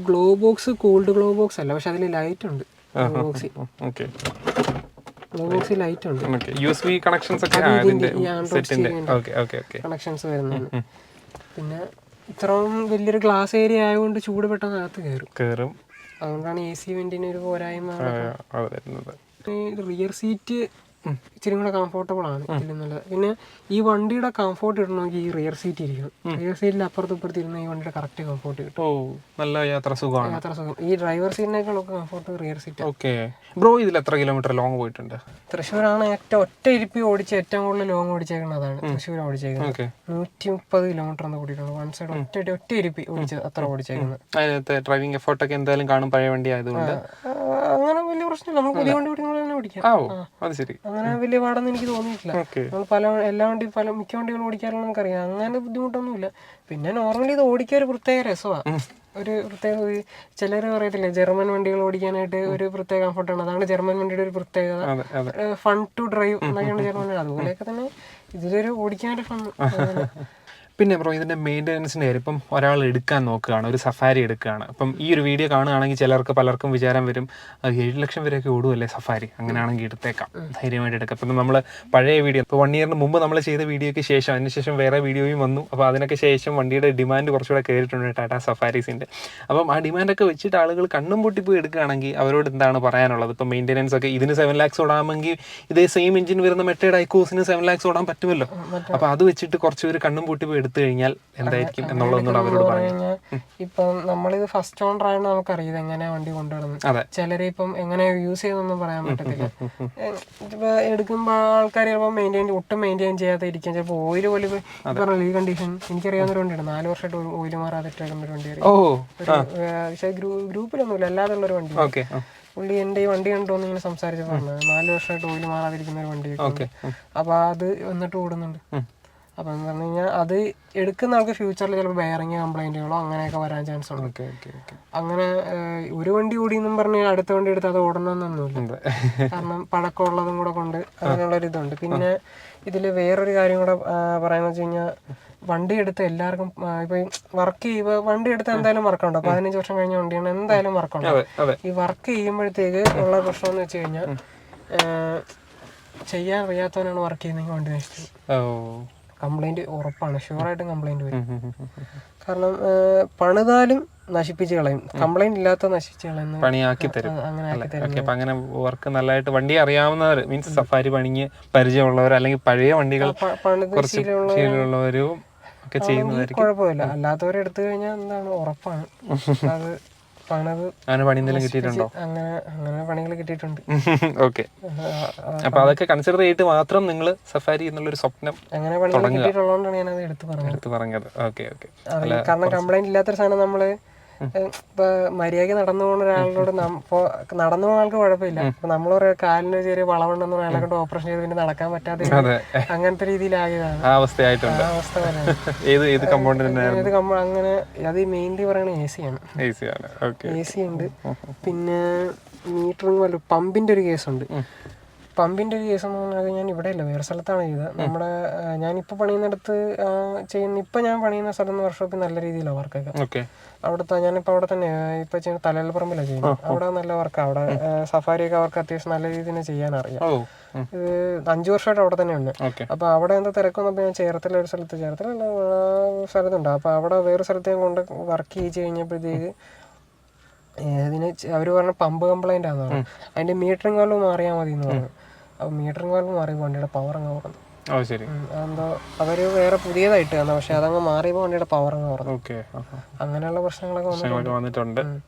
glow box cooled glow box അല്ല, പക്ഷെ അതിൽ ലൈറ്റ് ഉണ്ട്. ലൈറ്റ് ഉണ്ട്, USB കണക്ഷൻസ് ഒക്കെ കണക്ഷൻസ് വരുന്നുണ്ട്. പിന്നെ ഇത്രയും വലിയൊരു ഗ്ലാസ് ഏരിയ ആയതുകൊണ്ട് ചൂട് പെട്ടെന്ന് അകത്ത് കയറും. അതുകൊണ്ടാണ് AC വെന്റിന് ഒരു പോരായ്മ. റിയർ സീറ്റ് ഇച്ചിരി കൂടെ കംഫോർട്ടബിൾ ആണ് ഇതിൽ നല്ലത്. പിന്നെ ഈ വണ്ടിയുടെ കംഫോർട്ട് ഇടണമെങ്കിൽ ഈ റിയർ സീറ്റ് ഇരിക്കണം. റിയർ സീറ്റിൽ അപ്പുറത്ത് ഇപ്പുറത്ത് ഇരുന്ന ഈ വണ്ടിയുടെ കറക്റ്റ് കംഫോർട്ട് കിട്ടും. നല്ല യാത്ര സുഖം. ഈ ഡ്രൈവർ സീറ്റിനേക്കാളൊക്കെ comfort rear seat. Okay bro, ഇതിൽ എത്ര കിലോമീറ്റർ ലോങ് പോയിട്ടുണ്ട്? തൃശ്ശൂരാണ് ഒറ്റ ഇരിപ്പി ഓടിച്ച് ഏറ്റവും കൂടുതൽ ലോങ് ഓടിച്ചേക്കുന്നത്, അതാണ് തൃശ്ശൂർ ഓടിച്ചേക്കുന്നത്. 130 കിലോമീറ്റർ എന്ന് കൂടിയിട്ടുണ്ട്. വൺ സൈഡ് ഒറ്റ ഇരിപ്പി ഓടിച്ച് അത്ര ഓടിച്ചേക്കുന്നത്. അതിനകത്ത് ഡ്രൈവിംഗ് എഫോർട്ട് ഒക്കെ എന്തായാലും കാണും, പഴയ വണ്ടി ആയതുകൊണ്ട് അങ്ങനെ വലിയ പ്രശ്നമില്ല. നമ്മൾ പുതിയ വണ്ടി ഓടിക്കുമ്പോൾ തന്നെ ഓടിക്കാം. അങ്ങനെ വലിയ പാടൊന്നും എനിക്ക് തോന്നിയിട്ടില്ല. നമ്മൾ എല്ലാ വണ്ടിയും മിക്ക വണ്ടികളും ഓടിക്കാറുള്ള നമുക്കറിയാം, അങ്ങനെ ബുദ്ധിമുട്ടൊന്നുമില്ല. പിന്നെ നോർമലി ഇത് ഓടിക്കാൻ ഒരു പ്രത്യേക രസമാണ്. ഒരു പ്രത്യേക ചിലർ പറയത്തില്ലേ ജർമ്മൻ വണ്ടികൾ ഓടിക്കാനായിട്ട് ഒരു പ്രത്യേക കംഫർട്ടാണ്, അതാണ് ജർമ്മൻ വണ്ടിയുടെ ഒരു പ്രത്യേകത. ഫൺ ടു ഡ്രൈവ് എന്നൊക്കെയാണ് ജർമ്മൻ. അതുപോലെയൊക്കെ തന്നെ ഇതിലൊരു ഓടിക്കാനൊരു ഫൺ. പിന്നെ ബ്രോ, ഇതിൻ്റെ മെയിൻ്റെനൻസിൻ്റെ കാര്യം, ഇപ്പം ഒരാൾ എടുക്കാൻ നോക്കുകയാണ്, ഒരു സഫാരി എടുക്കുകയാണ്. അപ്പം ഈ ഒരു വീഡിയോ കാണുകയാണെങ്കിൽ പലർക്കും വിചാരം വരും 7 ലക്ഷം വരെയൊക്കെ ഓടുമല്ലേ സഫാരി, അങ്ങനെയാണെങ്കിൽ എടുത്തേക്കാം, ധൈര്യമായിട്ട് എടുക്കാം. അപ്പം നമ്മൾ പഴയ വീഡിയോ, ഇപ്പോൾ 1 ഇയറിന് മുമ്പ് നമ്മൾ ചെയ്ത വീഡിയോയ്ക്ക് ശേഷം അതിനുശേഷം വേറെ വീഡിയോയും വന്നു. അപ്പോൾ അതിനൊക്കെ ശേഷം വണ്ടിയുടെ ഡിമാൻഡ് കുറച്ചുകൂടെ കയറിയിട്ടുണ്ട് ടാറ്റ സഫാരീസിൻ്റെ. അപ്പം ആ ഡിമാൻഡൊക്കെ വെച്ചിട്ട് ആളുകൾ കണ്ണും പൊട്ടി പോയി എടുക്കുകയാണെങ്കിൽ അവരോട് എന്താണ് പറയാനുള്ളത്? ഇപ്പം മെയിൻ്റെനൻസ് ഒക്കെ ഇതിന് 7 lakhs ഓടാമെങ്കിൽ ഇതേ സെയിം എഞ്ചിൻ വരുന്ന മെറ്റേഡ് ഐക്കോസിന് 7 lakhs ഓടാൻ പറ്റുമല്ലോ. അപ്പോൾ അത് വെച്ചിട്ട് കുറച്ച് ഒരു കണ്ണും പൊട്ടി പോയി എടുത്തു കഴിഞ്ഞാൽ എന്തായിരിക്കും എന്നുള്ളതൊന്നും അവരോട് പറഞ്ഞു. ഇപ്പം നമ്മളിത് ഫസ്റ്റ് ഓണർ ആയതുകൊണ്ട് നമുക്കറിയാം എങ്ങനെയാ വണ്ടി കൊണ്ടുവരുന്നത്. ചിലരെ ഇപ്പം എങ്ങനെ യൂസ് ചെയ്തൊന്നും പറയാൻ പറ്റത്തില്ല. ഇപ്പൊ എടുക്കുമ്പോൾ ആൾക്കാർ ചിലപ്പോൾ ഒട്ടും മെയിൻറ്റെയിൻ ചെയ്യാതെ ഇരിക്കാൻ, ചിലപ്പോൾ ഓയിൽ പോലും പറഞ്ഞല്ലോ ഈ കണ്ടീഷൻ എനിക്കറിയാവുന്ന ഒരു വണ്ടിയാണ്, 4 വർഷമായിട്ട് ഓയിൽ മാറാതെ ഇട്ടേക്കുന്ന ഒരു വണ്ടിയാണ്. പക്ഷേ ഗ്രൂപ്പിലൊന്നുമില്ല, അല്ലാതുള്ള ഒരു വണ്ടി. പുള്ളി എൻ്റെ ഈ വണ്ടി കണ്ടോന്ന് ഇങ്ങനെ സംസാരിച്ച് പറഞ്ഞത് 4 വർഷമായിട്ട് ഓയിൽ മാറാതിരിക്കുന്ന ഒരു വണ്ടി. അപ്പൊ അത് വന്നിട്ട് ഓടുന്നുണ്ട്. അപ്പം എന്ന് പറഞ്ഞു കഴിഞ്ഞാൽ അത് എടുക്കുന്ന ആൾക്ക് ഫ്യൂച്ചറിൽ ചിലപ്പോൾ ബെയറിങ് കംപ്ലൈൻറ്റുകളോ അങ്ങനെയൊക്കെ വരാൻ ചാൻസ് ഉണ്ട്. അങ്ങനെ ഒരു വണ്ടി ഓടിയെന്നും പറഞ്ഞ് അടുത്ത വണ്ടി എടുത്ത് അത് ഓടണമെന്നൊന്നുമില്ല, കാരണം പഴക്കമുള്ളതും കൂടെ കൊണ്ട് അങ്ങനെയുള്ളൊരിതുണ്ട്. പിന്നെ ഇതിൽ വേറൊരു കാര്യം കൂടെ പറയാന്ന് വെച്ച് കഴിഞ്ഞാൽ, വണ്ടി എടുത്ത് എല്ലാവർക്കും ഇപ്പം വർക്ക് ചെയ്യുമ്പോൾ വണ്ടി എടുത്ത് എന്തായാലും വർക്കുണ്ടോ, 15 വർഷം കഴിഞ്ഞ വണ്ടിയാണ്, എന്തായാലും വർക്കുണ്ടോ. ഈ വർക്ക് ചെയ്യുമ്പോഴത്തേക്ക് ഉള്ള പ്രശ്നം എന്ന് വെച്ച് കഴിഞ്ഞാൽ ചെയ്യാൻ അറിയാത്തവനാണ് വർക്ക് ചെയ്യുന്നെങ്കിൽ വണ്ടി നശിച്ചു. കംപ്ലൈന്റ് ഉറപ്പാണ്, ഷുവറായിട്ടും കംപ്ലൈന്റ് വരും. കാരണം പണിതാലും നശിപ്പിച്ച് കളയും, കംപ്ലൈന്റ് ഇല്ലാത്ത നശിപ്പിച്ച് കളയുന്ന പണിയാക്കി തരും. അങ്ങനെ ആക്കി തരും. അപ്പൊ അങ്ങനെ വർക്ക് നല്ലതായിട്ട് വണ്ടി അറിയാവുന്നവർ, മീൻസ് സഫാരി പണിഞ്ഞ് പരിചയമുള്ളവർ അല്ലെങ്കിൽ പഴയ വണ്ടികൾ കുറച്ച് ശീലമുള്ളവരും ഒക്കെ ചെയ്യുന്നതായിരിക്കും. കുഴപ്പമില്ല. അല്ലാത്തവരെ എടുത്തു കഴിഞ്ഞാൽ എന്താണ് ഉറപ്പാണ് അത് പണിത് അങ്ങനെ പണി എന്തെങ്കിലും കിട്ടിയിട്ടുണ്ടോ? അങ്ങനെ പണികൾ കിട്ടിയിട്ടുണ്ട്. ഓക്കെ. അപ്പൊ അതൊക്കെ കൺസിഡർ ചെയ്തിട്ട് മാത്രം നിങ്ങൾ സഫാരി എന്നുള്ളൊരു സ്വപ്നം അങ്ങനെ പണികൾ കിട്ടിയിട്ടുള്ളതുകൊണ്ടാണ് ഞാനത് എടുത്തു പറഞ്ഞത്. Okay okay. കാരണം കംപ്ലൈന്റ് ഇല്ലാത്തൊരു സാധനം നമ്മള് ഇപ്പൊ മര്യാദയ്ക്ക് നടന്നു പോകുന്ന ഒരാളോട് നടന്നു പോകുന്ന ആൾക്ക് കുഴപ്പമില്ല. ഇപ്പൊ നമ്മൾ പറയാം കാലിന് ചെറിയ വളവുണ്ടെന്ന് പറഞ്ഞാൽ അയാളെ കൊണ്ട് ഓപ്പറേഷൻ ചെയ്ത് പിന്നെ നടക്കാൻ പറ്റാതെ അങ്ങനത്തെ രീതിയിലാകിയതാണ് അവസ്ഥ വരാൻ. അങ്ങനെ അത് മെയിൻലി പറയണ AC ആണ്. AC ഉണ്ട്. പിന്നെ മീറ്ററിങ് പോലെ പമ്പിന്റെ ഒരു കേസുണ്ട്. പമ്പിന്റെ ഒരു കേസ് എന്ന് പറഞ്ഞാൽ ഞാൻ ഇവിടെ അല്ല, വേറെ സ്ഥലത്താണ് ചെയ്തത്. നമ്മുടെ ഞാനിപ്പോൾ പണിയുന്നിടത്ത് ഇപ്പം ഞാൻ പണിയുന്ന സ്ഥലം വർക്ക്ഷോപ്പിൽ നല്ല രീതിയിലാണ് വർക്കൊക്കെ. അവിടുത്തെ ഞാനിപ്പോൾ അവിടെ തന്നെ ഇപ്പം ചെയ്യുന്ന തലൽപ്പറമ്പിലാണ് ചെയ്യുന്നത്. അവിടെ നല്ല വർക്കാണ്. അവിടെ സഫാരിയൊക്കെ അവർക്ക് അത്യാവശ്യം നല്ല രീതിയിൽ തന്നെ ചെയ്യാൻ അറിയാം. ഇത് 5 വർഷമായിട്ട് അവിടെ തന്നെ ഉണ്ട്. അപ്പൊ അവിടെ എന്താ തിരക്ക് വന്നപ്പോൾ ഞാൻ ചേർത്തല ഒരു സ്ഥലത്തുണ്ട്. അപ്പൊ അവിടെ വേറെ സ്ഥലത്ത് ഞാൻ കൊണ്ട് വർക്ക് ചെയ്ത് കഴിഞ്ഞപ്പോഴത്തേക്ക് ഇതിന് അവർ പറഞ്ഞ പമ്പ് കംപ്ലൈന്റ് ആണെന്ന് പറഞ്ഞു. അതിന്റെ മീറ്ററിംഗ് വാൽവ് മാറിയാൽ മതി എന്ന് പറഞ്ഞു. അപ്പൊ മീറ്ററിംഗ് വാൽവ് മാറി വണ്ടിയുടെ പവർ അങ്ങ് കുറഞ്ഞു. എന്തോ അവര് വേറെ പുതിയതായിട്ട് വന്നു, പക്ഷെ അതങ്ങ് മാറിയപ്പോൾ വണ്ടിയുടെ പവർ അങ്ങ് കുറഞ്ഞു. അങ്ങനെയുള്ള പ്രശ്നങ്ങളൊക്കെ വന്നിട്ടുണ്ട്.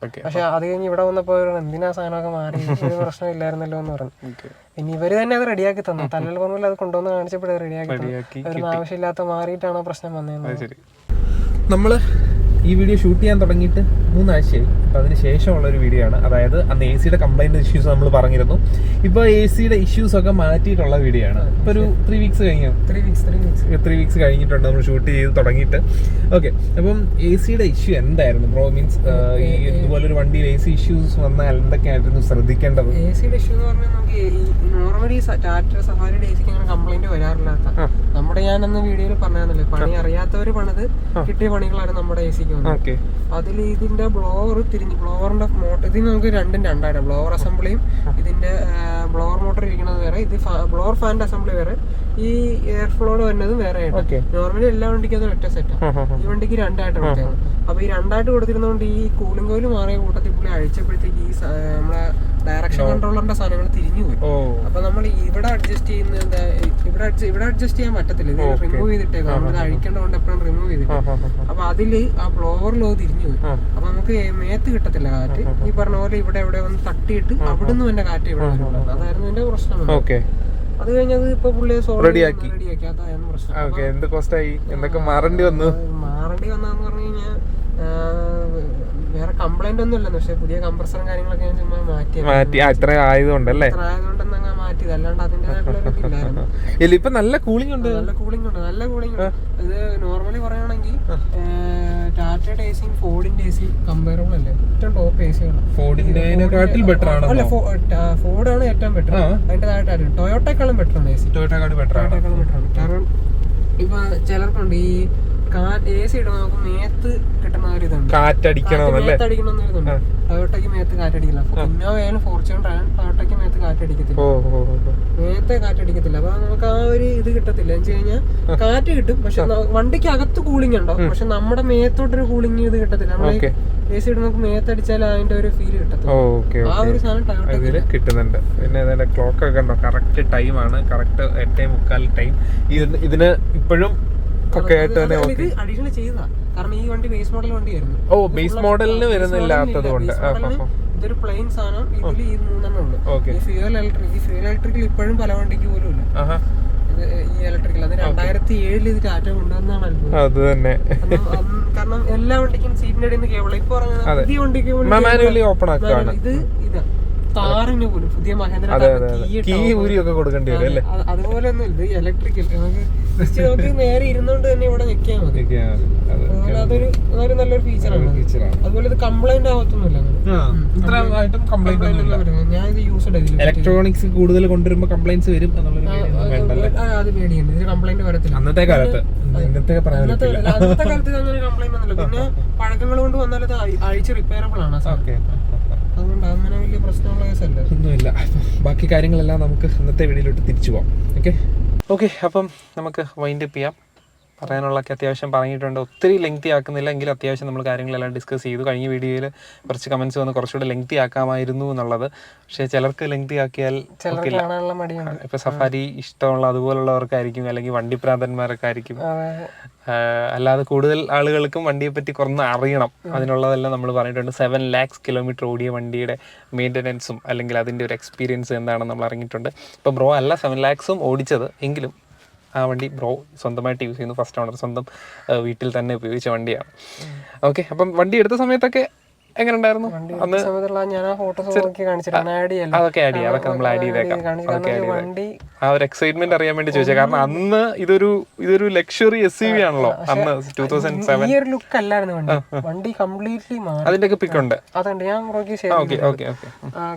പക്ഷെ അത് കഴിഞ്ഞ് ഇവിടെ വന്നപ്പോ എന്തിനാ സാധനമൊക്കെ മാറി, ഒരു പ്രശ്നം ഇല്ലായിരുന്നല്ലോ എന്ന് പറഞ്ഞു. പിന്നെ ഇവര് തന്നെ അത് റെഡിയാക്കി തന്നു. തലൽ പറഞ്ഞാൽ അത് കൊണ്ടുവന്ന് കാണിച്ചപ്പോഴേ റെഡിയാക്കി തന്നു. ആവശ്യമില്ലാത്ത മാറിയിട്ടാണോ പ്രശ്നം വന്നതെന്ന്. നമ്മള് ഈ വീഡിയോ ഷൂട്ട് ചെയ്യാൻ തുടങ്ങിയിട്ട് 3 ആഴ്ചയായി. അപ്പം അതിന് ശേഷമുള്ളൊരു വീഡിയോ ആണ്. അതായത് അന്ന് AC കംപ്ലൈൻറ്റ് ഇഷ്യൂസ് നമ്മൾ പറഞ്ഞിരുന്നു. ഇപ്പോൾ AC ഇഷ്യൂസ് ഒക്കെ മാറ്റിയിട്ടുള്ള വീഡിയോ ആണ്. ഇപ്പോൾ ഒരു 3 വീക്സ് കഴിഞ്ഞു. 3 വീക്സ് കഴിഞ്ഞിട്ടുണ്ട് നമ്മൾ ഷൂട്ട് ചെയ്ത് തുടങ്ങിയിട്ട്. ഓക്കെ. അപ്പം AC ഇഷ്യൂ എന്തായിരുന്നു ബ്രോ? മീൻസ് ഈ ഇതുപോലൊരു വണ്ടിയിൽ AC ഇഷ്യൂസ് വന്നാൽ എന്തൊക്കെയായിരുന്നു ശ്രദ്ധിക്കേണ്ടത്? AC ഇഷ്യൂ എന്ന് പറഞ്ഞാൽ നമുക്ക് നോർമലി ടാറ്റ സഫാരിയുടെ AC അങ്ങനെ കംപ്ലൈന്റ് വരാറില്ലാത്ത, നമ്മുടെ ഞാനന്ന് വീഡിയോയിൽ പറഞ്ഞായിരുന്നല്ലേ, പണി അറിയാത്തവര് പണിത് കിട്ടിയ പണികളാണ് നമ്മുടെ AC. അതിൽ ഇതിന്റെ ബ്ലോവർ ബ്ലോവറിന്റെ മോട്ടർ ഇതിന് നമുക്ക് രണ്ടായിട്ട് ബ്ലോവർ അസംബ്ലിയും ഇതിന്റെ ബ്ലോവർ മോട്ടർ ഇരിക്കുന്നത് വേറെ, ഇത് ബ്ലോവർ ഫാനിന്റെ അസംബ്ലി വേറെ, ഈ എയർ ഫ്ലോഡ് വരുന്നത് വേറെ ആയിട്ട്. നോർമലി എല്ലാ വണ്ടിക്കും അത് ഒറ്റ സെറ്റാണ്. ഈ വണ്ടിക്ക് 2 ആയിട്ട് കൊടുത്തത്. അപ്പൊ ഈ 2 ആയിട്ട് കൊടുത്തിരുന്നതുകൊണ്ട് ഈ കൂളിംഗ് കോയിൽ മാറിയ കൂട്ടത്തിൽ പുള്ളി അഴിച്ചപ്പോഴത്തേക്ക് ഈ നമ്മളെ ഡയറക്ഷൻ കൺട്രോളറിന്റെ സാധനങ്ങൾ തിരിഞ്ഞു പോയി. അപ്പൊ നമ്മൾ ഇവിടെ അഡ്ജസ്റ്റ് ചെയ്യുന്ന ഇവിടെ അഡ്ജസ്റ്റ് ചെയ്യാൻ പറ്റത്തില്ല, ഇത് റിമൂവ് ചെയ്തിട്ടേക്കും. നമ്മൾ അഴിക്കേണ്ടതുകൊണ്ട് എപ്പോഴും റിമൂവ് ചെയ്തിട്ട്. അപ്പൊ അതില് ആ ബ്ലോവർ ലോ തിരിഞ്ഞു പോയി. അപ്പൊ നമുക്ക് മേത്ത് കിട്ടത്തില്ല കാറ്റ്. ഈ പറഞ്ഞ പോലെ ഇവിടെ വന്ന് തട്ടിയിട്ട് അവിടുന്ന് തന്നെ കാറ്റ് ഇവിടെ വരുള്ളൂ. അതായിരുന്നു എന്റെ പ്രശ്നം. അത് കഴിഞ്ഞത് ഇപ്പൊ പുള്ളി റെഡിയാക്കി. അതായിരുന്നു പ്രശ്നം. മാറേണ്ടി വന്നതെന്ന് പറഞ്ഞു കഴിഞ്ഞാൽ വേറെ കംപ്ലൈന്റ് ഒന്നും ഇല്ലെന്ന്, പക്ഷെ പുതിയ കംപ്രസറും കാര്യങ്ങളൊക്കെ ഞാൻ ചുമ്മാ മാറ്റി ഇത്ര ആയതുകൊണ്ടല്ലേ മാറ്റിയത്, അല്ലാണ്ട് അതിന്റേതായിട്ടുള്ള ഇപ്പൊ നല്ല കൂളിംഗ് ഉണ്ട്. നല്ല കൂളിംഗ് ഉണ്ട്. ഇത് നോർമലി പറയുകയാണെങ്കിൽ ടാറ്റയുടെ AC ഫോർഡിന്റെ AC കമ്പയറബിൾ അല്ലേ, ഏറ്റവും ടോപ്പ് AC ആണ്. അല്ല ഫോർഡാണ് ഏറ്റവും ബെറ്റർ. അതിന്റെ താഴെ ടൊയോട്ടയെക്കാളും ബെറ്റർ ആണ് AC. കാരണം ഇപ്പൊ ചിലർക്കുണ്ട് ഈ AC ഇടുമ്പോൾ നമുക്ക് മേത്ത് കിട്ടുന്ന ഒരു ഇതുണ്ട്, മേത്തടിക്കണമെന്നൊരിതുണ്ട്. ടൊയോട്ടയ്ക്ക് മേത്ത് കാറ്റടിക്കില്ല. ഇന്നോവ ആയാലും ഫോർച്യൂണർ ആയാലും ടൊയോട്ടയ്ക്ക് മേത്ത് കാറ്റടിക്കത്തില്ല, മേത്തെ കാറ്റടിക്കത്തില്ല. അപ്പൊ നമുക്ക് ആ ഒരു ഇത് കിട്ടത്തില്ല. എന്ന് വെച്ച് കഴിഞ്ഞാൽ കാറ്റ് കിട്ടും, പക്ഷെ വണ്ടിക്ക് അകത്ത് കൂളിംഗ് ഉണ്ടാവും, പക്ഷെ നമ്മുടെ മേത്തോട്ടൊരു കൂളിംഗ് ഇത് കിട്ടത്തില്ല. നമ്മൾ AC ഇടുമ്പോൾ നമുക്ക് മേത്തടിച്ചാൽ അതിന്റെ ഒരു ഫീൽ കിട്ടത്തില്ല. ആ ഒരു സാധനം ടൊയോട്ടയ്ക്ക് കിട്ടുന്നുണ്ട്. പിന്നെ ക്ലോക്ക് ഒക്കെ ഉണ്ടോ? കറക്റ്റ് ടൈമാണ്, കറക്റ്റ് 8:45 ടൈം. ഇതിന് ഇപ്പോഴും അഡീഷണൽ ചെയ്തതാ. കാരണം ഈ വണ്ടി ബേസ് മോഡൽ വണ്ടിയായിരുന്നു. ബേസ് മോഡലിന് വരുന്നില്ലാത്തത് കൊണ്ട് ഇതൊരു പ്ലെയിൻ സാധനം. ഇതിൽ ഈ 3 ഉള്ളു. ഈ ഫ്യൂവൽ ഇലക്ട്രിക്കൽ ഇപ്പോഴും പല വണ്ടിക്ക് പോലും ഇല്ല. ഈ ഇലക്ട്രിക്കൽ അത് 2007 ഇത് ടാറ്റ കൊണ്ടുവന്നാണ് അത്ഭുതം. അത് തന്നെ. കാരണം എല്ലാ വണ്ടിക്കും സീറ്റിന്റെ ഇടയിൽ നിന്ന് കേബിൾ ഇപ്പൊ പുതിയ വണ്ടിക്ക് ഇത് ഇതാ താറിന് പോലും പുതിയ മഹേന്ദ്ര കൊടുക്കേണ്ടി വരും അല്ലേ. അതുപോലെ ഒന്നും ഇത് ഇലക്ട്രിക്കൽ നമുക്ക് നേരെ ഇരുന്നോണ്ട് തന്നെ ഇവിടെ നിൽക്കാൻ മതി. അതൊരു നല്ലൊരു ഫീച്ചറാണ്. അതുപോലെ ഇത് കംപ്ലൈന്റ് ആവത്തൊന്നുമില്ല. ഞാൻ ഇത് യൂസ്ഡ് ഇലക്ട്രോണിക്സ് കൂടുതൽ കൊണ്ടുവരുമ്പോ കംപ്ലൈന്റ്സ് വരും. അത് പേടിയുണ്ട്, ഇത് കംപ്ലൈന്റ് വരത്തില്ല. അന്നത്തെ കാലത്ത് അങ്ങനെ കംപ്ലൈന്റ് ഒന്നുമില്ല. പിന്നെ പഴക്കങ്ങൾ കൊണ്ട് വന്നാൽ അത് അഴിച്ച് റിപ്പയറബിൾ ആണ്. അതുകൊണ്ട് അങ്ങനെ വലിയ പ്രശ്നമുള്ള കേസല്ല. ഒന്നുമില്ല. ബാക്കി കാര്യങ്ങളെല്ലാം നമുക്ക് ഇന്നത്തെ വീഡിയോയിലോട്ട് തിരിച്ചു പോകാം. ഓക്കെ. അപ്പം നമുക്ക് വൈൻഡ് അപ്പ് ചെയ്യാം. പറയാനുള്ളതൊക്കെ അത്യാവശ്യം പറഞ്ഞിട്ടുണ്ട്. ഒത്തിരി ലെങ്തി ആക്കുന്നില്ല എങ്കിലും അത്യാവശ്യം നമ്മൾ കാര്യങ്ങളെല്ലാം ഡിസ്കസ് ചെയ്തു. കഴിഞ്ഞ വീഡിയോയിൽ കുറച്ച് കമൻസ് വന്ന് കുറച്ചുകൂടെ ലെങ്തി ആക്കാമായിരുന്നു എന്നുള്ളത്. പക്ഷേ ചിലർക്ക് ലെങ്തി ആക്കിയാൽ ഇപ്പോൾ സഫാരി ഇഷ്ടമുള്ള അതുപോലുള്ളവർക്കായിരിക്കും, അല്ലെങ്കിൽ വണ്ടിപ്രാന്തന്മാരൊക്കെ ആയിരിക്കും. അല്ലാതെ കൂടുതൽ ആളുകൾക്കും വണ്ടിയെ പറ്റി കുറഞ്ഞ് അറിയണം. അതിനുള്ളതെല്ലാം നമ്മൾ പറഞ്ഞിട്ടുണ്ട്. 7 lakhs കിലോമീറ്റർ ഓടിയ വണ്ടിയുടെ മെയിൻ്റനൻസും അല്ലെങ്കിൽ അതിൻ്റെ ഒരു എക്സ്പീരിയൻസ് എന്താണെന്ന് നമ്മൾ അറിഞ്ഞിട്ടുണ്ട്. ഇപ്പോൾ ബ്രോ അല്ല 7 lakhs ഓടിച്ചത്, എങ്കിലും ആ വണ്ടി ബ്രോ സ്വന്തമായിട്ട് യൂസ് ചെയ്യുന്നു. ഫസ്റ്റ് ഓണർ, സ്വന്തം വീട്ടിൽ തന്നെ ഉപയോഗിച്ച വണ്ടിയാണ്. ഓക്കെ, അപ്പം വണ്ടി എടുത്ത സമയത്തൊക്കെ എങ്ങനെ ഉണ്ടായിരുന്നു? അന്ന് അതൊക്കെ ആഡ് ചെയ്യാം, അതൊക്കെ നമ്മൾ ആഡ് ചെയ്തേക്കാം. ആ ഒരു എക്സൈറ്റ്മെന്റ് അറിയാൻ വേണ്ടി ചോദിച്ചത്. കാരണം അന്ന് ഇതൊരു ലക്ഷറി SUV ആണല്ലോ അന്ന് 2007. അതിന്റെ ഒക്കെ പിക്ക് ഉണ്ട്.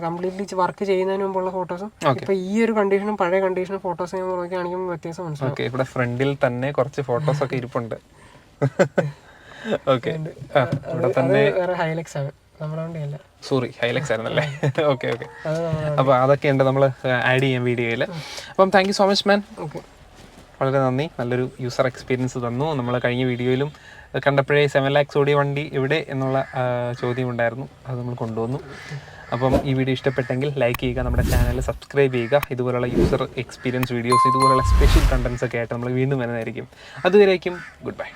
കംപ്ലീറ്റ്ലി വർക്ക് ചെയ്യുന്നതിന് മുമ്പുള്ള ഫോട്ടോസും ഇപ്പൊ ഈ ഒരു കണ്ടീഷനും പഴയ കണ്ടീഷനും ഫോട്ടോസ് ഞാൻ കാണിക്കുമ്പോൾ വ്യത്യാസം മനസ്സിലാവും. ഇവിടെ ഫ്രണ്ടിൽ തന്നെ കുറച്ച് ഫോട്ടോസ് ഒക്കെ ഇരിപ്പുണ്ട്. ഓക്കെ, ഇവിടെ തന്നെ സോറി ഹൈലക്സ് ആയിരുന്നല്ലേ. ഓക്കെ ഓക്കെ, അപ്പോൾ അതൊക്കെയുണ്ട് നമ്മൾ ആഡ് ചെയ്യാം വീഡിയോയിൽ. അപ്പം താങ്ക് യു സോ മച്ച് മാൻ, വളരെ നന്ദി. നല്ലൊരു യൂസർ എക്സ്പീരിയൻസ് തന്നു. നമ്മൾ കഴിഞ്ഞ വീഡിയോയിലും കണ്ടപ്പോഴേ 7 lakhs ഓടിയ വണ്ടി എവിടെ എന്നുള്ള ചോദ്യം ഉണ്ടായിരുന്നു, അത് നമ്മൾ കൊണ്ടുവന്നു. അപ്പം ഈ വീഡിയോ ഇഷ്ടപ്പെട്ടെങ്കിൽ ലൈക്ക് ചെയ്യുക, നമ്മുടെ ചാനൽ സബ്സ്ക്രൈബ് ചെയ്യുക. ഇതുപോലുള്ള യൂസർ എക്സ്പീരിയൻസ് വീഡിയോസ്, ഇതുപോലുള്ള സ്പെഷ്യൽ കണ്ടൻസ് ഒക്കെ ആയിട്ട് നമ്മൾ വീണ്ടും വരുന്നതായിരിക്കും. അതുവരേക്കും ഗുഡ് ബൈ.